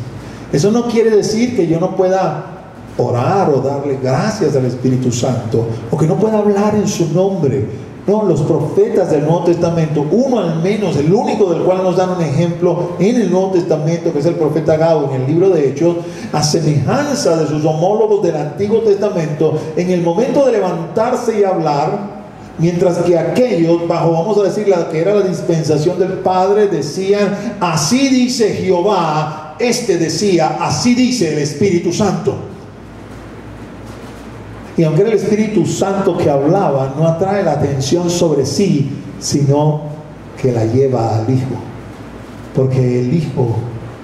Eso no quiere decir que yo no pueda orar o darle gracias al Espíritu Santo, o que no pueda hablar en su nombre. No, los profetas del Nuevo Testamento, uno al menos, el único del cual nos dan un ejemplo en el Nuevo Testamento, que es el profeta Agabo en el libro de Hechos, a semejanza de sus homólogos del Antiguo Testamento, en el momento de levantarse y hablar, mientras que aquellos, bajo, vamos a decir, la que era la dispensación del Padre, decían, así dice Jehová, este decía, así dice el Espíritu Santo. Y aunque era el Espíritu Santo que hablaba, no atrae la atención sobre sí, sino que la lleva al Hijo. Porque el Hijo,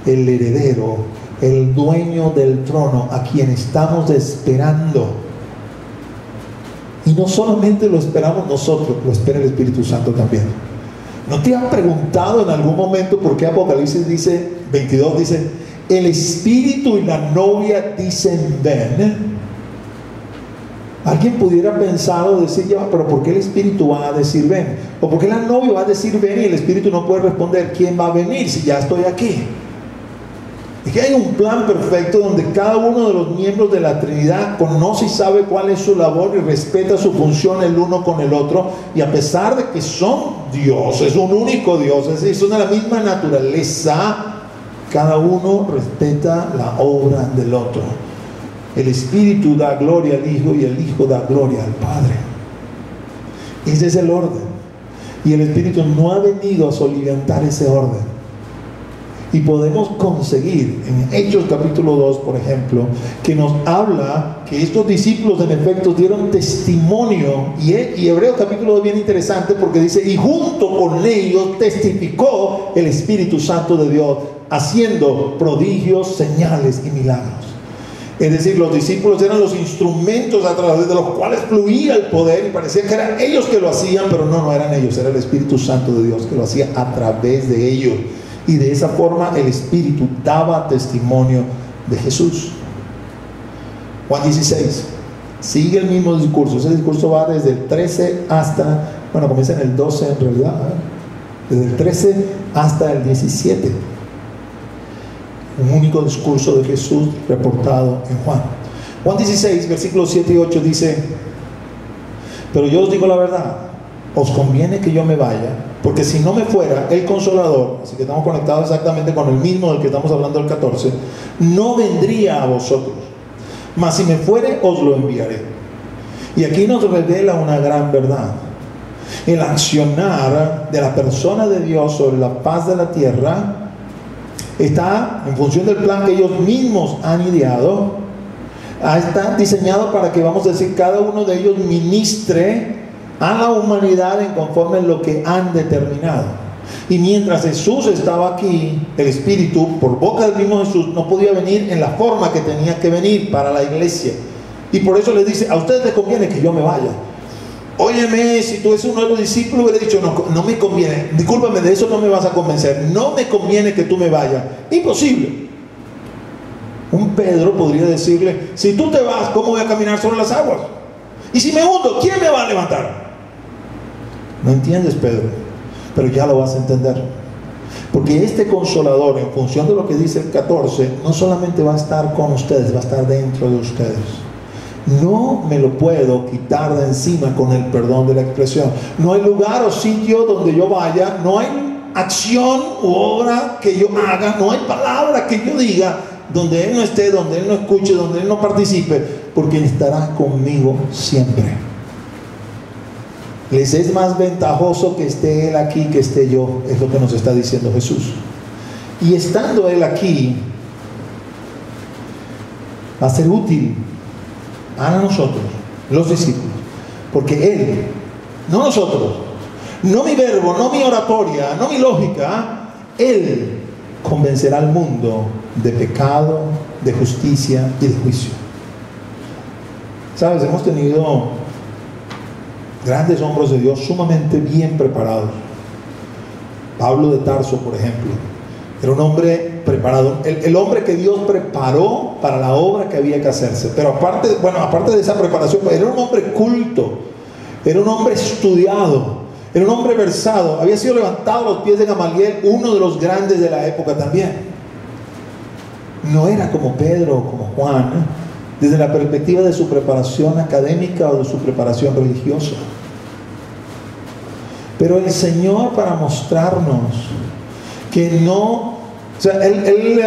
el heredero, el dueño del trono, a quien estamos esperando, y no solamente lo esperamos nosotros, lo espera el Espíritu Santo también. ¿No te han preguntado en algún momento por qué Apocalipsis 22 dice, el Espíritu y la novia dicen ven? Alguien pudiera pensar o decir, ya, pero ¿por qué el Espíritu va a decir ven? ¿O por qué la novia va a decir ven y el Espíritu no puede responder quién va a venir si ya estoy aquí? Es que hay un plan perfecto donde cada uno de los miembros de la Trinidad conoce y sabe cuál es su labor y respeta su función el uno con el otro, y a pesar de que son dioses, un único Dios, es decir, son de la misma naturaleza, cada uno respeta la obra del otro. El Espíritu da gloria al Hijo y el Hijo da gloria al Padre. Ese es el orden. Y el Espíritu no ha venido a soliviantar ese orden. Y podemos conseguir en Hechos capítulo 2, por ejemplo, que nos habla que estos discípulos en efecto dieron testimonio. Y Hebreos capítulo 2 bien interesante porque dice, y junto con ellos testificó el Espíritu Santo de Dios, haciendo prodigios, señales y milagros. Es decir, los discípulos eran los instrumentos a través de los cuales fluía el poder, y parecía que eran ellos que lo hacían, pero no eran ellos, era el Espíritu Santo de Dios que lo hacía a través de ellos. Y de esa forma el Espíritu daba testimonio de Jesús. Juan 16, sigue el mismo discurso. Ese discurso va desde el 13 hasta, bueno, comienza en el 12 en realidad, desde el 13 hasta el 17. Un único discurso de Jesús reportado en Juan. Juan 16, versículos 7 y 8 dice, pero yo os digo la verdad, os conviene que yo me vaya, porque si no me fuera el Consolador, así que estamos conectados exactamente con el mismo del que estamos hablando del 14, no vendría a vosotros, mas si me fuere os lo enviaré. Y aquí nos revela una gran verdad. El accionar de la persona de Dios sobre la paz de la tierra está en función del plan que ellos mismos han ideado. Está diseñado para que, vamos a decir, cada uno de ellos ministre a la humanidad en conforme a lo que han determinado. Y mientras Jesús estaba aquí, el Espíritu, por boca del mismo Jesús, no podía venir en la forma que tenía que venir para la iglesia. Y por eso les dice, a ustedes les conviene que yo me vaya. Óyeme, si tú eres uno de los discípulos, hubiera dicho, no me conviene, discúlpame, de eso no me vas a convencer, no me conviene que tú me vayas. Imposible. Un Pedro podría decirle, si tú te vas, ¿cómo voy a caminar sobre las aguas? Y si me hundo, ¿quién me va a levantar? No entiendes, Pedro, pero ya lo vas a entender. Porque este Consolador, en función de lo que dice el 14, no solamente va a estar con ustedes, va a estar dentro de ustedes. No me lo puedo quitar de encima, con el perdón de la expresión. No hay lugar o sitio donde yo vaya, no hay acción u obra que yo haga, no hay palabra que yo diga donde Él no esté, donde Él no escuche, donde Él no participe, porque Él estará conmigo siempre. Les es más ventajoso que esté Él aquí que esté yo, es lo que nos está diciendo Jesús. Y estando Él aquí, va a ser útil a nosotros, los discípulos, porque Él, no nosotros, no mi verbo, no mi oratoria, no mi lógica, Él convencerá al mundo de pecado, de justicia y de juicio. Sabes, hemos tenido grandes hombres de Dios sumamente bien preparados. Pablo de Tarso, por ejemplo, era un hombre preparado, el hombre que Dios preparó para la obra que había que hacerse. Pero aparte de esa preparación, era un hombre culto, era un hombre estudiado, era un hombre versado, había sido levantado a los pies de Gamaliel, uno de los grandes de la época también. No era como Pedro o como Juan, desde la perspectiva de su preparación académica o de su preparación religiosa. Pero el Señor, para mostrarnos que no, o sea, Él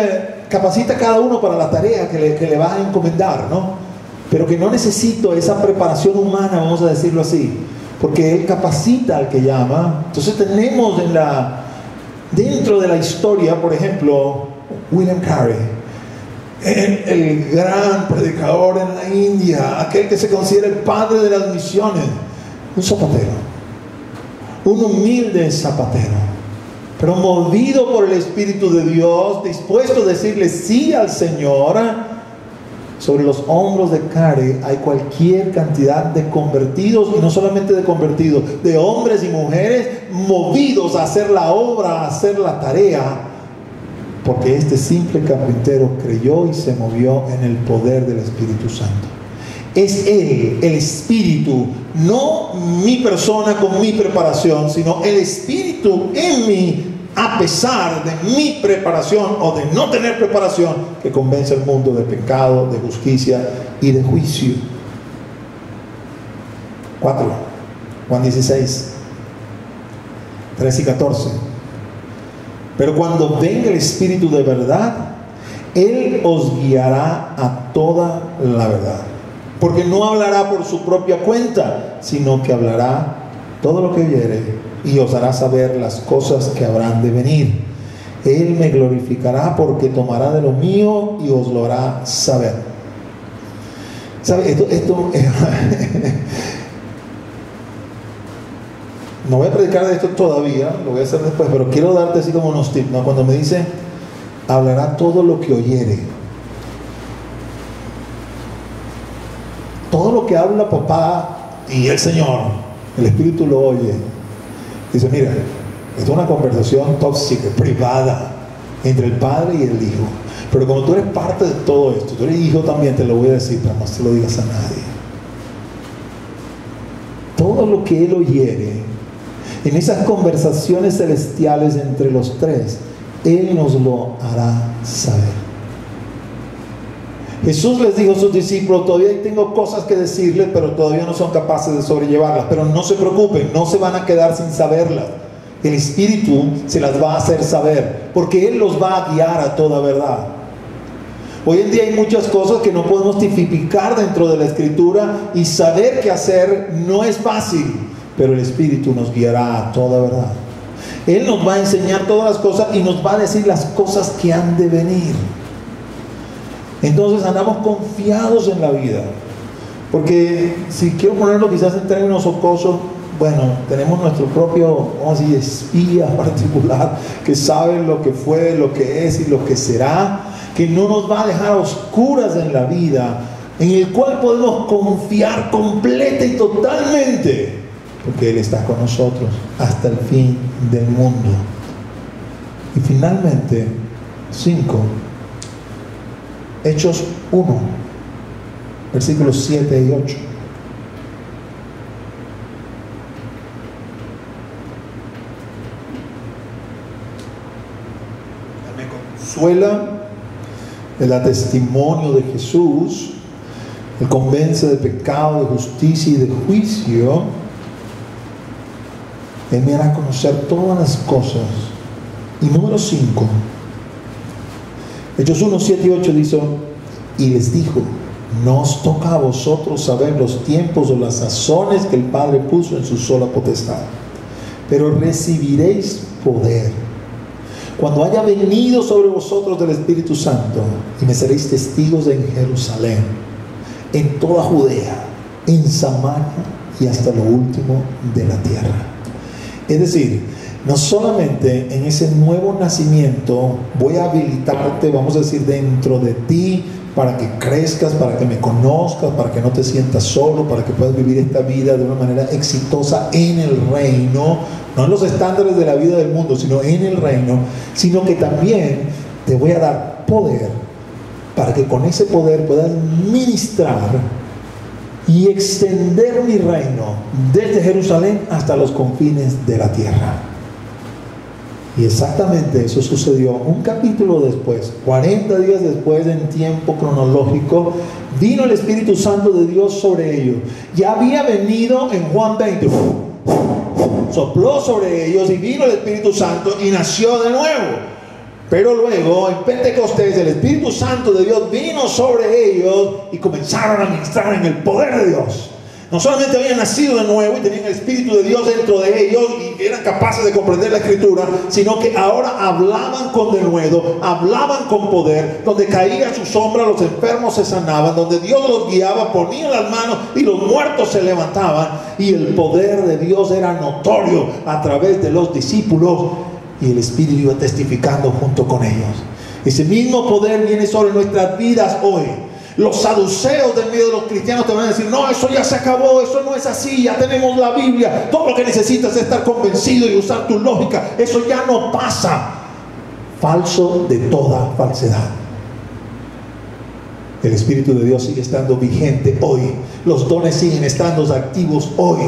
capacita a cada uno para la tarea que le va a encomendar, ¿no? Pero que no necesito esa preparación humana, vamos a decirlo así, porque Él capacita al que llama. Entonces tenemos dentro de la historia, por ejemplo, William Carey, el gran predicador en la India, aquel que se considera el padre de las misiones, un zapatero, un humilde zapatero, pero movido por el Espíritu de Dios, dispuesto a decirle sí al Señor. Sobre los hombros de Carey hay cualquier cantidad de convertidos, y no solamente de convertidos, de hombres y mujeres movidos a hacer la obra, a hacer la tarea, porque este simple carpintero creyó y se movió en el poder del Espíritu Santo. Es Él, el Espíritu, no mi persona con mi preparación, sino el Espíritu en mí, a pesar de mi preparación o de no tener preparación, que convence al mundo de pecado, de justicia y de juicio. 4, Juan 16, 13 y 14. Pero cuando venga el Espíritu de verdad, Él os guiará a toda la verdad, porque no hablará por su propia cuenta, sino que hablará todo lo que oyere y os hará saber las cosas que habrán de venir. Él me glorificará, porque tomará de lo mío y os lo hará saber. ¿Sabe? Esto no voy a predicar de esto todavía, lo voy a hacer después, pero quiero darte así como unos tips, ¿no? Cuando me dice, hablará todo lo que oyere. Todo lo que habla papá y el Señor, el Espíritu lo oye. Dice, mira, es una conversación tóxica, privada, entre el Padre y el Hijo. Pero como tú eres parte de todo esto, tú eres hijo también, te lo voy a decir, pero no se lo digas a nadie. Todo lo que Él oyere, en esas conversaciones celestiales entre los tres, Él nos lo hará saber. Jesús les dijo a sus discípulos, todavía tengo cosas que decirles, pero todavía no son capaces de sobrellevarlas. Pero no se preocupen, no se van a quedar sin saberlas. El Espíritu se las va a hacer saber, porque Él los va a guiar a toda verdad. Hoy en día hay muchas cosas que no podemos tipificar dentro de la Escritura, y saber qué hacer no es fácil, pero el Espíritu nos guiará a toda verdad. Él nos va a enseñar todas las cosas y nos va a decir las cosas que han de venir. Entonces andamos confiados en la vida, porque si quiero ponerlo quizás en términos jocosos, bueno, tenemos nuestro propio, vamos a decir, espía particular, que sabe lo que fue, lo que es y lo que será, que no nos va a dejar a oscuras en la vida, en el cual podemos confiar completa y totalmente, porque Él está con nosotros hasta el fin del mundo. Y finalmente, 5, Hechos 1, versículos 7 y 8. Me consuela el testimonio de Jesús, Él convence de pecado, de justicia y de juicio. Él me hará conocer todas las cosas. Y número 5, Hechos 1, 7 y 8 dice, y les dijo, no os toca a vosotros saber los tiempos o las sazones que el Padre puso en su sola potestad, pero recibiréis poder cuando haya venido sobre vosotros del Espíritu Santo, y me seréis testigos en Jerusalén, en toda Judea, en Samaria y hasta lo último de la tierra. Es decir, no solamente en ese nuevo nacimiento voy a habilitarte, vamos a decir, dentro de ti, para que crezcas, para que me conozcas, para que no te sientas solo, para que puedas vivir esta vida de una manera exitosa en el reino, no en los estándares de la vida del mundo, sino en el reino, sino que también te voy a dar poder, para que con ese poder puedas ministrar y extender mi reino desde Jerusalén hasta los confines de la tierra. Y exactamente eso sucedió un capítulo después, 40 días después, en tiempo cronológico, vino el Espíritu Santo de Dios sobre ellos. Ya había venido en Juan 20, sopló sobre ellos y vino el Espíritu Santo y nació de nuevo. Pero luego en Pentecostés el Espíritu Santo de Dios vino sobre ellos y comenzaron a ministrar en el poder de Dios. No solamente habían nacido de nuevo y tenían el Espíritu de Dios dentro de ellos y eran capaces de comprender la Escritura, sino que ahora hablaban con denuedo, hablaban con poder. Donde caía su sombra, los enfermos se sanaban. Donde Dios los guiaba, ponían las manos y los muertos se levantaban. Y el poder de Dios era notorio a través de los discípulos. Y el Espíritu iba testificando junto con ellos. Ese mismo poder viene sobre nuestras vidas hoy. Los saduceos del medio de los cristianos te van a decir: no, eso ya se acabó, eso no es así, ya tenemos la Biblia, todo lo que necesitas es estar convencido y usar tu lógica, eso ya no pasa. Falso de toda falsedad. El Espíritu de Dios sigue estando vigente hoy. Los dones siguen estando activos hoy.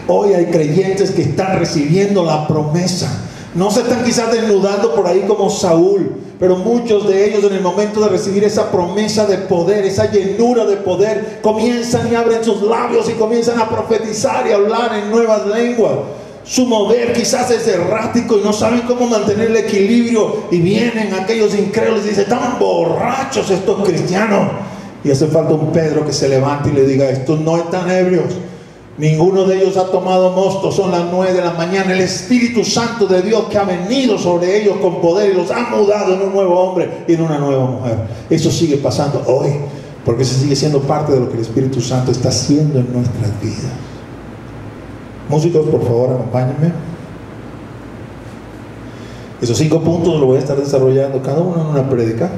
Hoy hay creyentes que están recibiendo la promesa. No se están quizás desnudando por ahí como Saúl, pero muchos de ellos en el momento de recibir esa promesa de poder, esa llenura de poder, comienzan y abren sus labios y comienzan a profetizar y hablar en nuevas lenguas. Su mover quizás es errático y no saben cómo mantener el equilibrio, y vienen aquellos incrédulos y dicen: están borrachos estos cristianos. Y hace falta un Pedro que se levante y le diga: estos no están ebrios, ninguno de ellos ha tomado mosto, son las 9 de la mañana. El Espíritu Santo de Dios que ha venido sobre ellos con poder y los ha mudado en un nuevo hombre y en una nueva mujer. Eso sigue pasando hoy, porque eso sigue siendo parte de lo que el Espíritu Santo está haciendo en nuestras vidas. Músicos, por favor, acompáñenme. Esos 5 puntos los voy a estar desarrollando cada uno en una prédica,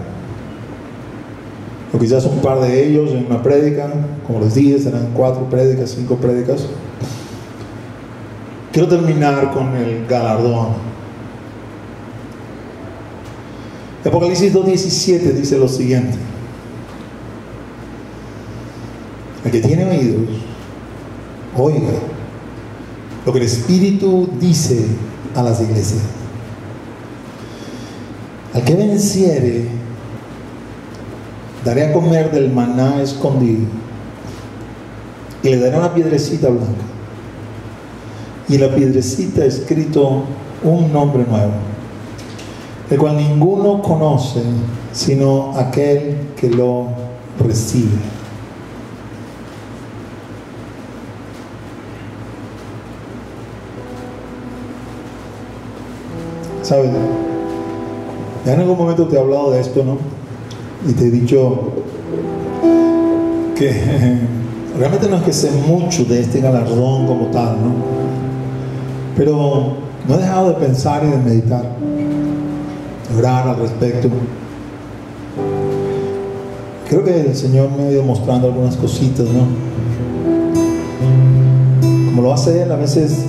o quizás un par de ellos en una prédica. Como les dije, serán 4 prédicas, 5 prédicas. Quiero terminar con el galardón. Apocalipsis 2:17 dice lo siguiente: el que tiene oídos, oiga lo que el Espíritu dice a las iglesias. Al que venciere, daré a comer del maná escondido, y le daré una piedrecita blanca, y en la piedrecita escrito un nombre nuevo, el cual ninguno conoce sino aquel que lo recibe. ¿Sabes? Ya en algún momento te he hablado de esto, ¿no? Y te he dicho que realmente no es que sé mucho de este galardón como tal, ¿no? Pero no he dejado de pensar y de meditar, de orar al respecto. Creo que el Señor me ha ido mostrando algunas cositas, ¿no? Como lo hace Él, a veces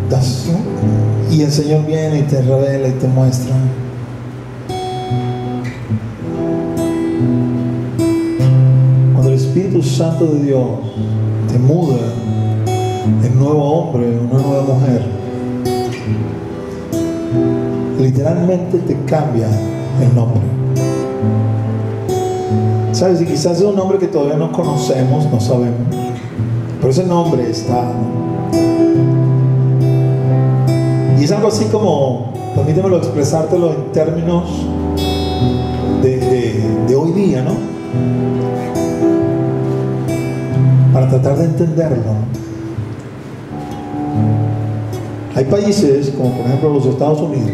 das, ¿no? Y el Señor viene y te revela y te muestra. El Espíritu Santo de Dios te muda en nuevo hombre, en una nueva mujer, literalmente te cambia el nombre. ¿Sabes? Y quizás es un nombre que todavía no conocemos, no sabemos, pero ese nombre está, ¿no? Y es algo así como, permítemelo expresártelo en términos de hoy día, ¿no? Para tratar de entenderlo. Hay países como por ejemplo los Estados Unidos,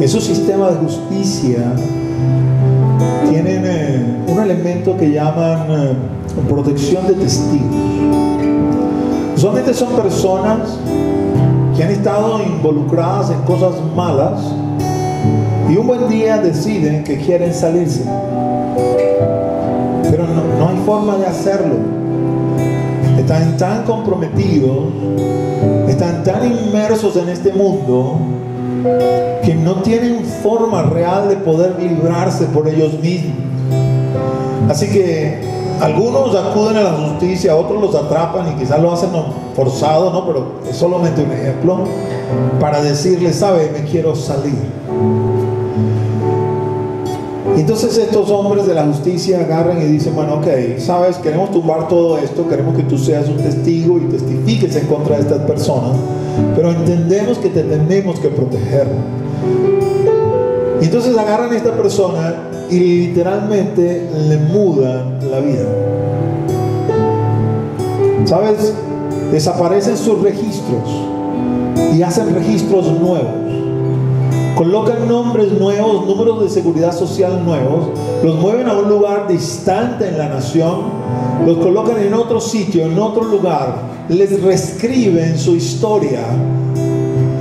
en su sistema de justicia tienen un elemento que llaman protección de testigos. Usualmente son personas que han estado involucradas en cosas malas y un buen día deciden que quieren salirse, pero no hay forma de hacerlo. Están tan comprometidos, están tan inmersos en este mundo, que no tienen forma real de poder librarse por ellos mismos. Así que algunos acuden a la justicia, otros los atrapan y quizás lo hacen forzado, ¿no? Pero es solamente un ejemplo para decirles: sabe, me quiero salir. Entonces estos hombres de la justicia agarran y dicen, bueno, ok, sabes, queremos tumbar todo esto, queremos que tú seas un testigo y testifiques en contra de estas personas, pero entendemos que te tenemos que proteger. Y entonces agarran a esta persona y literalmente le mudan la vida. ¿Sabes? Desaparecen sus registros y hacen registros nuevos. Colocan nombres nuevos, números de seguridad social nuevos, los mueven a un lugar distante en la nación, los colocan en otro sitio, en otro lugar, les reescriben su historia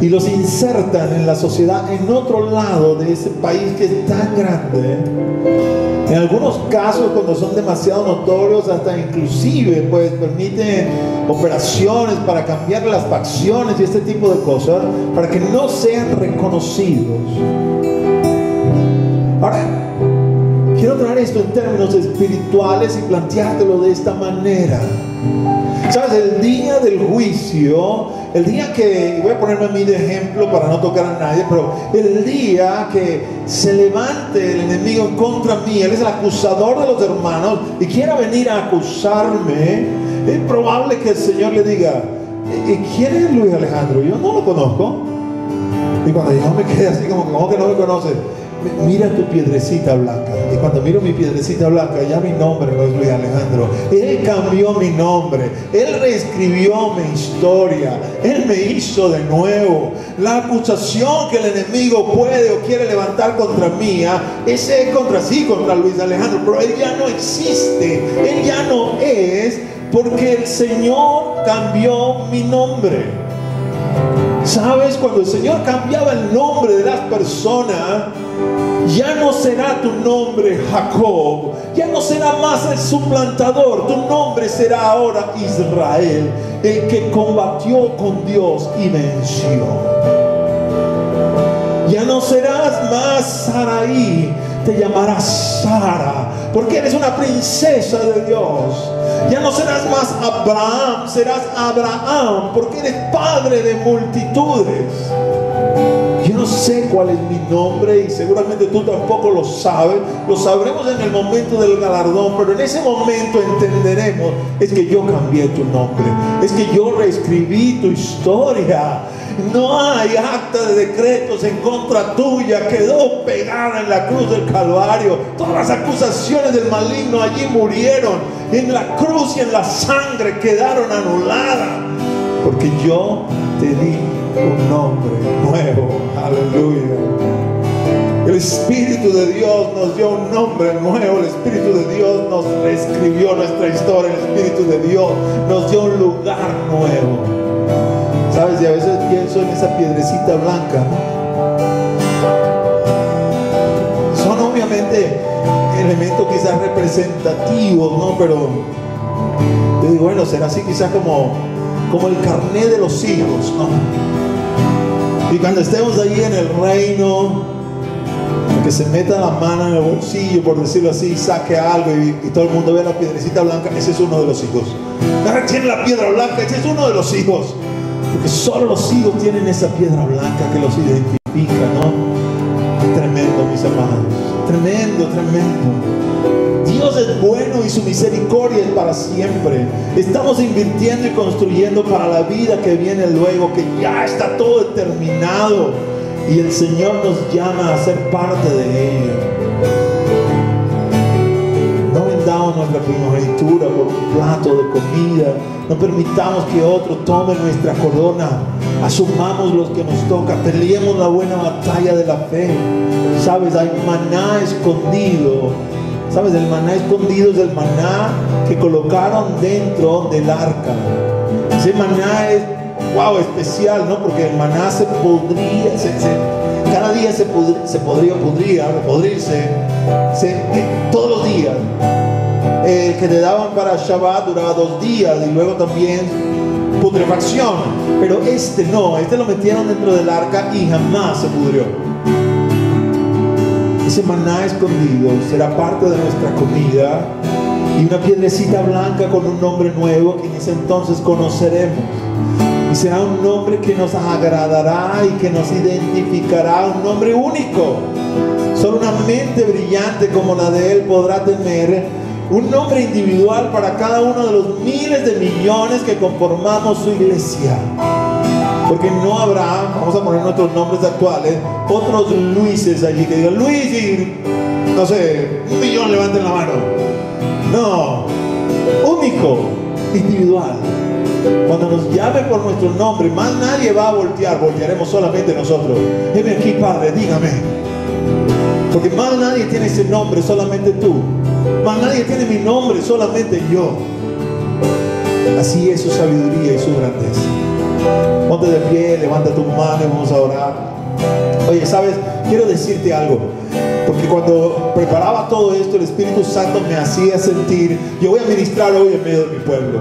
y los insertan en la sociedad en otro lado de ese país que es tan grande. En algunos casos, cuando son demasiado notorios, hasta inclusive pues permiten operaciones para cambiar las facciones y este tipo de cosas para que no sean reconocidos. Ahora, quiero traer esto en términos espirituales y planteártelo de esta manera. ¿Sabes? El día del juicio, el día que, voy a ponerme a mí de ejemplo para no tocar a nadie, pero el día que se levante el enemigo en contra mí, él es el acusador de los hermanos y quiera venir a acusarme, es probable que el Señor le diga, ¿quién es Luis Alejandro? Yo no lo conozco. Y cuando yo me quedé así como que no me conoce, mira tu piedrecita blanca. Y cuando miro mi piedrecita blanca, ya mi nombre no es Luis Alejandro. Él cambió mi nombre, él reescribió mi historia, él me hizo de nuevo. La acusación que el enemigo puede o quiere levantar contra mí, ese es contra Luis Alejandro, pero él ya no existe, él ya no es, porque el Señor cambió mi nombre. ¿Sabes? Cuando el Señor cambiaba el nombre de las personas, ya no será tu nombre Jacob, ya no será más el suplantador, tu nombre será ahora Israel, el que combatió con Dios y venció. Ya no serás más Saraí, te llamarás Sara, porque eres una princesa de Dios. Ya no serás más Abraham, serás Abraham, porque eres padre de multitudes. Yo no sé cuál es mi nombre y seguramente tú tampoco lo sabes. Lo sabremos en el momento del galardón, pero en ese momento entenderemos, es que yo cambié tu nombre, es que yo reescribí tu historia. No hay acta de decretos en contra tuya, quedó pegada en la cruz del Calvario. Todas las acusaciones del maligno allí murieron, en la cruz y en la sangre quedaron anuladas, porque yo te di un nombre nuevo. Aleluya. El Espíritu de Dios nos dio un nombre nuevo. El Espíritu de Dios nos reescribió nuestra historia. El Espíritu de Dios nos dio un lugar nuevo. ¿Sabes? Y a veces pienso en esa piedrecita blanca. Son obviamente elementos quizás representativos, ¿no? Pero yo digo, bueno, será así quizás como el carnet de los hijos, ¿no? Y cuando estemos ahí en el reino, que se meta la mano en el bolsillo, por decirlo así, y saque algo y todo el mundo ve la piedrecita blanca, ese es uno de los hijos. Tiene la piedra blanca, ese es uno de los hijos. Porque solo los hijos tienen esa piedra blanca que los identifica, ¿no? Tremendo, mis amados. Tremendo, tremendo. Dios es bueno y su misericordia es para siempre. Estamos invirtiendo y construyendo para la vida que viene luego, que ya está todo determinado. Y el Señor nos llama a ser parte de ello. No vendamos nuestra primogenitura por un plato de comida. No permitamos que otro tome nuestra corona. Asumamos los que nos toca. Peleemos la buena batalla de la fe. Sabes, hay maná escondido. Sabes, el maná escondido es el maná que colocaron dentro del arca. Ese maná es especial, ¿no? Porque el maná se podría, cada día se podría podrirse, todos los días. El que te daban para Shabbat duraba 2 días y luego también putrefacción. Pero este lo metieron dentro del arca y jamás se pudrió. Ese maná escondido será parte de nuestra comida y una piedrecita blanca con un nombre nuevo que en ese entonces conoceremos. Y será un nombre que nos agradará y que nos identificará, un nombre único. Solo una mente brillante como la de Él podrá tener un nombre individual para cada uno de los miles de millones que conformamos su iglesia. Porque no habrá, vamos a poner nuestros nombres actuales, otros Luises allí que digan Luis y, no sé, 1 millón, levanten la mano. No, único, individual. Cuando nos llame por nuestro nombre, más nadie va a voltear, voltearemos solamente nosotros. Heme aquí, Padre, dígame. Porque más nadie tiene ese nombre, solamente tú. Más nadie tiene mi nombre, solamente yo. Así es su sabiduría y su grandeza. Ponte de pie, levanta tu mano y vamos a orar. Oye, ¿sabes? Quiero decirte algo. Porque cuando preparaba todo esto, el Espíritu Santo me hacía sentir, yo voy a ministrar hoy en medio de mi pueblo.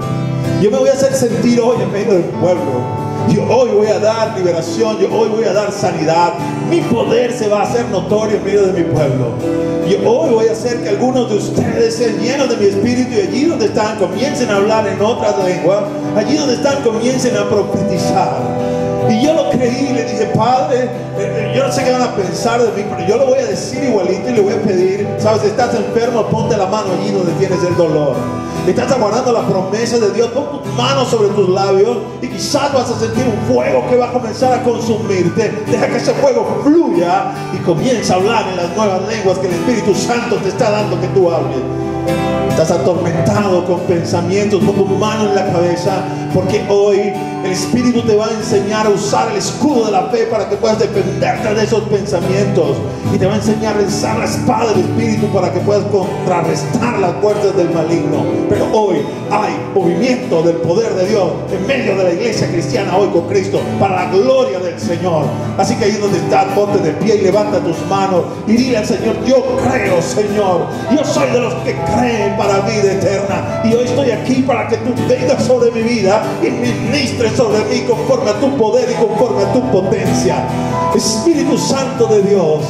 Yo me voy a hacer sentir hoy en medio de mi pueblo. Yo hoy voy a dar liberación, yo hoy voy a dar sanidad. Mi poder se va a hacer notorio en medio de mi pueblo. Yo hoy voy a hacer que algunos de ustedes sean llenos de mi espíritu y allí donde están comiencen a hablar en otras lenguas. Allí donde están comiencen a profetizar. Y yo lo creí y le dije, Padre, yo no sé qué van a pensar de mí, pero yo lo voy a decir igualito y le voy a pedir, sabes, si estás enfermo, ponte la mano allí donde tienes el dolor. Estás aguardando la promesa de Dios, pon tus manos sobre tus labios y quizás vas a sentir un fuego que va a comenzar a consumirte. Deja que ese fuego fluya y comienza a hablar en las nuevas lenguas que el Espíritu Santo te está dando que tú hables. Estás atormentado con pensamientos, pon tu mano en la cabeza, porque hoy el Espíritu te va a enseñar a usar el escudo de la fe para que puedas defenderte de esos pensamientos, y te va a enseñar a usar la espada del Espíritu para que puedas contrarrestar las fuerzas del maligno. Pero hoy hay movimiento del poder de Dios en medio de la iglesia cristiana hoy con Cristo, para la gloria del Señor. Así que ahí donde estás, ponte de pie y levanta tus manos y dile al Señor, yo creo, Señor, yo soy de los que creen para vida eterna, y hoy estoy aquí para que tú vengas sobre mi vida y ministres sobre mí conforme a tu poder y conforme a tu potencia. Espíritu Santo de Dios,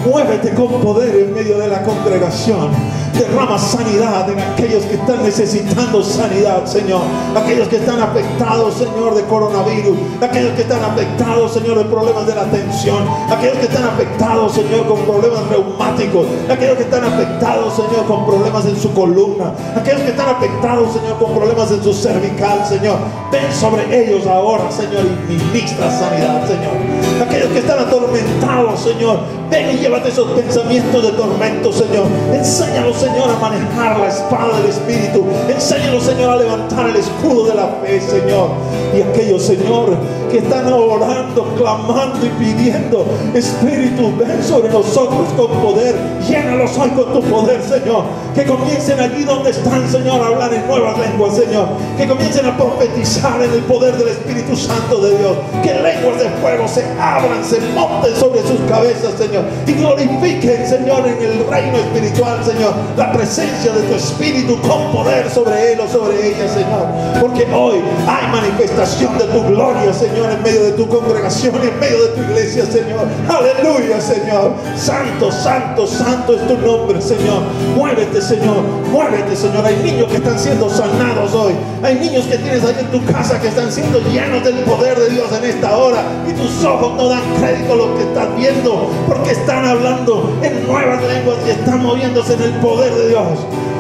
muévete con poder en medio de la congregación. Derrama sanidad en aquellos que están necesitando sanidad, Señor. Aquellos que están afectados, Señor, de coronavirus. Aquellos que están afectados, Señor, de problemas de la atención. Aquellos que están afectados, Señor, con problemas reumáticos. Aquellos que están afectados, Señor, con problemas en su columna. Aquellos que están afectados, Señor, con problemas en su cervical, Señor. Ven sobre ellos ahora, Señor, y ministra sanidad, Señor. Aquellos que están atormentados, Señor, ven y llévate esos pensamientos de tormento, Señor. Enséñalos, Señor, a manejar la espada del Espíritu. Enséñalos, Señor, a levantar el escudo de la fe, Señor. Y aquellos, Señor, que están orando, clamando y pidiendo, Espíritu, ven sobre nosotros con poder. Llénalos hoy con tu poder, Señor. Que comiencen allí donde están, Señor, a hablar en nuevas lenguas, Señor. Que comiencen a profetizar en el poder del Espíritu Santo de Dios. Que lenguas de fuego se abran, se monten sobre sus cabezas, Señor, y glorifiquen, Señor, en el reino espiritual, Señor, la presencia de tu Espíritu con poder sobre él o sobre ella, Señor. Porque hoy hay manifestación de tu gloria, Señor, en medio de tu congregación y en medio de tu iglesia, Señor. Aleluya, Señor. Santo, santo, santo es tu nombre, Señor. Muévete, Señor. Muévete, Señor. Hay niños que están siendo sanados hoy. Hay niños que tienes ahí en tu casa que están siendo llenos del poder de Dios en esta hora, y tus ojos no dan crédito a lo que estás viendo, porque están hablando en nuevas lenguas y están moviéndose en el poder de Dios.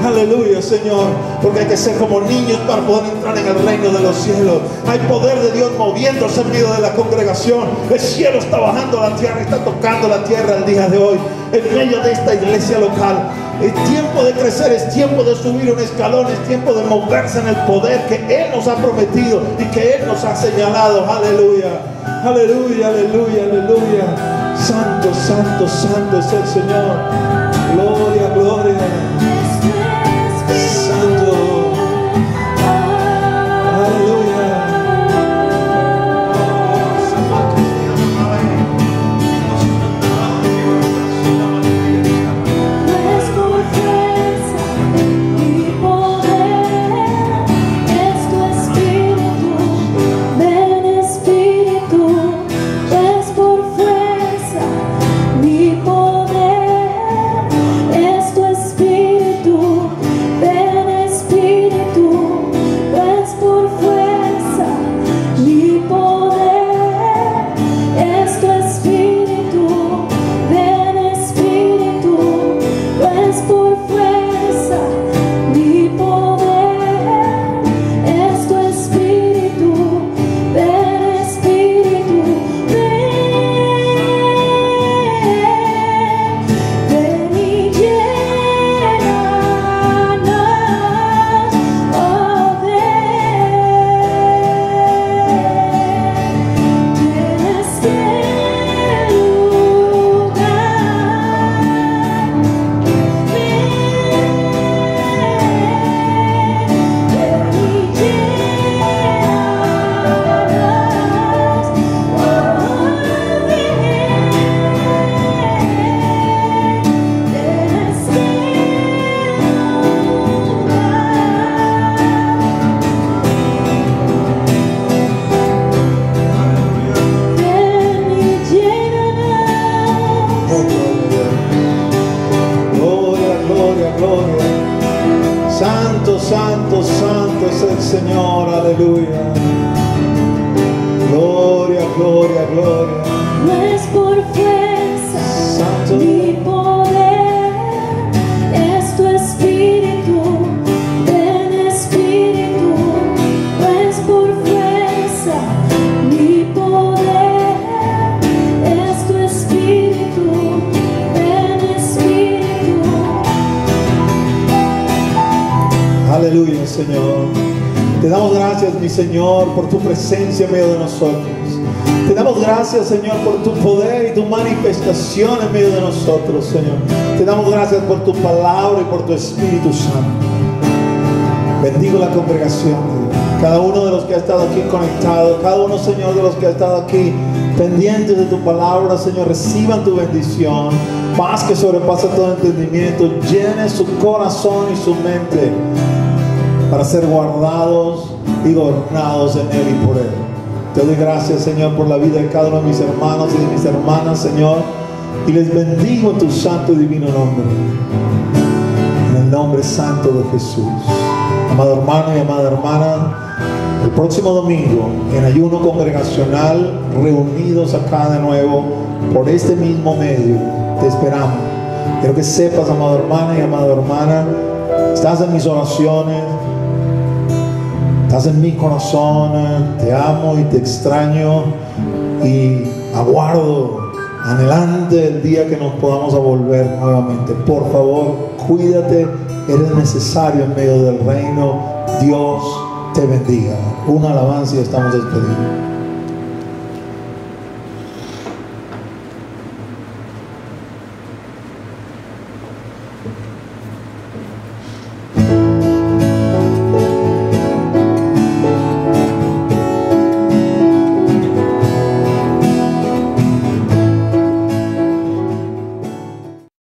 Aleluya, Señor, porque hay que ser como niños para poder entrar en el reino de los cielos. Hay poder de Dios moviéndose en medio de la congregación. El cielo está bajando a la tierra, está tocando la tierra el día de hoy, en medio de esta iglesia local. Es tiempo de crecer, es tiempo de subir un escalón, es tiempo de moverse en el poder que Él nos ha prometido y que Él nos ha señalado. Aleluya, aleluya, aleluya, aleluya. Santo, santo, santo es el Señor. Gloria, gloria. Santo. Aleluya. Es santo, santo es el Señor, aleluya. Gloria, gloria, gloria. No es por fuerza Santo. ni poder, es tu espíritu, ven espíritu. No es por fuerza ni poder, es tu espíritu, ven espíritu. Aleluya, Señor. Te damos gracias, mi Señor, por tu presencia en medio de nosotros. Te damos gracias, Señor, por tu poder y tu manifestación en medio de nosotros, Señor. Te damos gracias por tu palabra y por tu Espíritu Santo. Bendigo la congregación, cada uno de los que ha estado aquí conectado, cada uno, Señor, de los que ha estado aquí pendientes de tu palabra, Señor, reciban tu bendición, paz que sobrepasa todo entendimiento, llene su corazón y su mente para ser guardados y gobernados en Él y por Él. Te doy gracias, Señor, por la vida de cada uno de mis hermanos y de mis hermanas, Señor, y les bendigo en tu santo y divino nombre, en el nombre santo de Jesús. Amado hermano y amada hermana, el próximo domingo, en ayuno congregacional, reunidos acá de nuevo por este mismo medio, te esperamos. Quiero que sepas, amado hermano y amada hermana, estás en mis oraciones, estás en mi corazón, te amo y te extraño y aguardo anhelante el día que nos podamos volver nuevamente. Por favor, cuídate, eres necesario en medio del reino. Dios te bendiga. Una alabanza y estamos despedidos.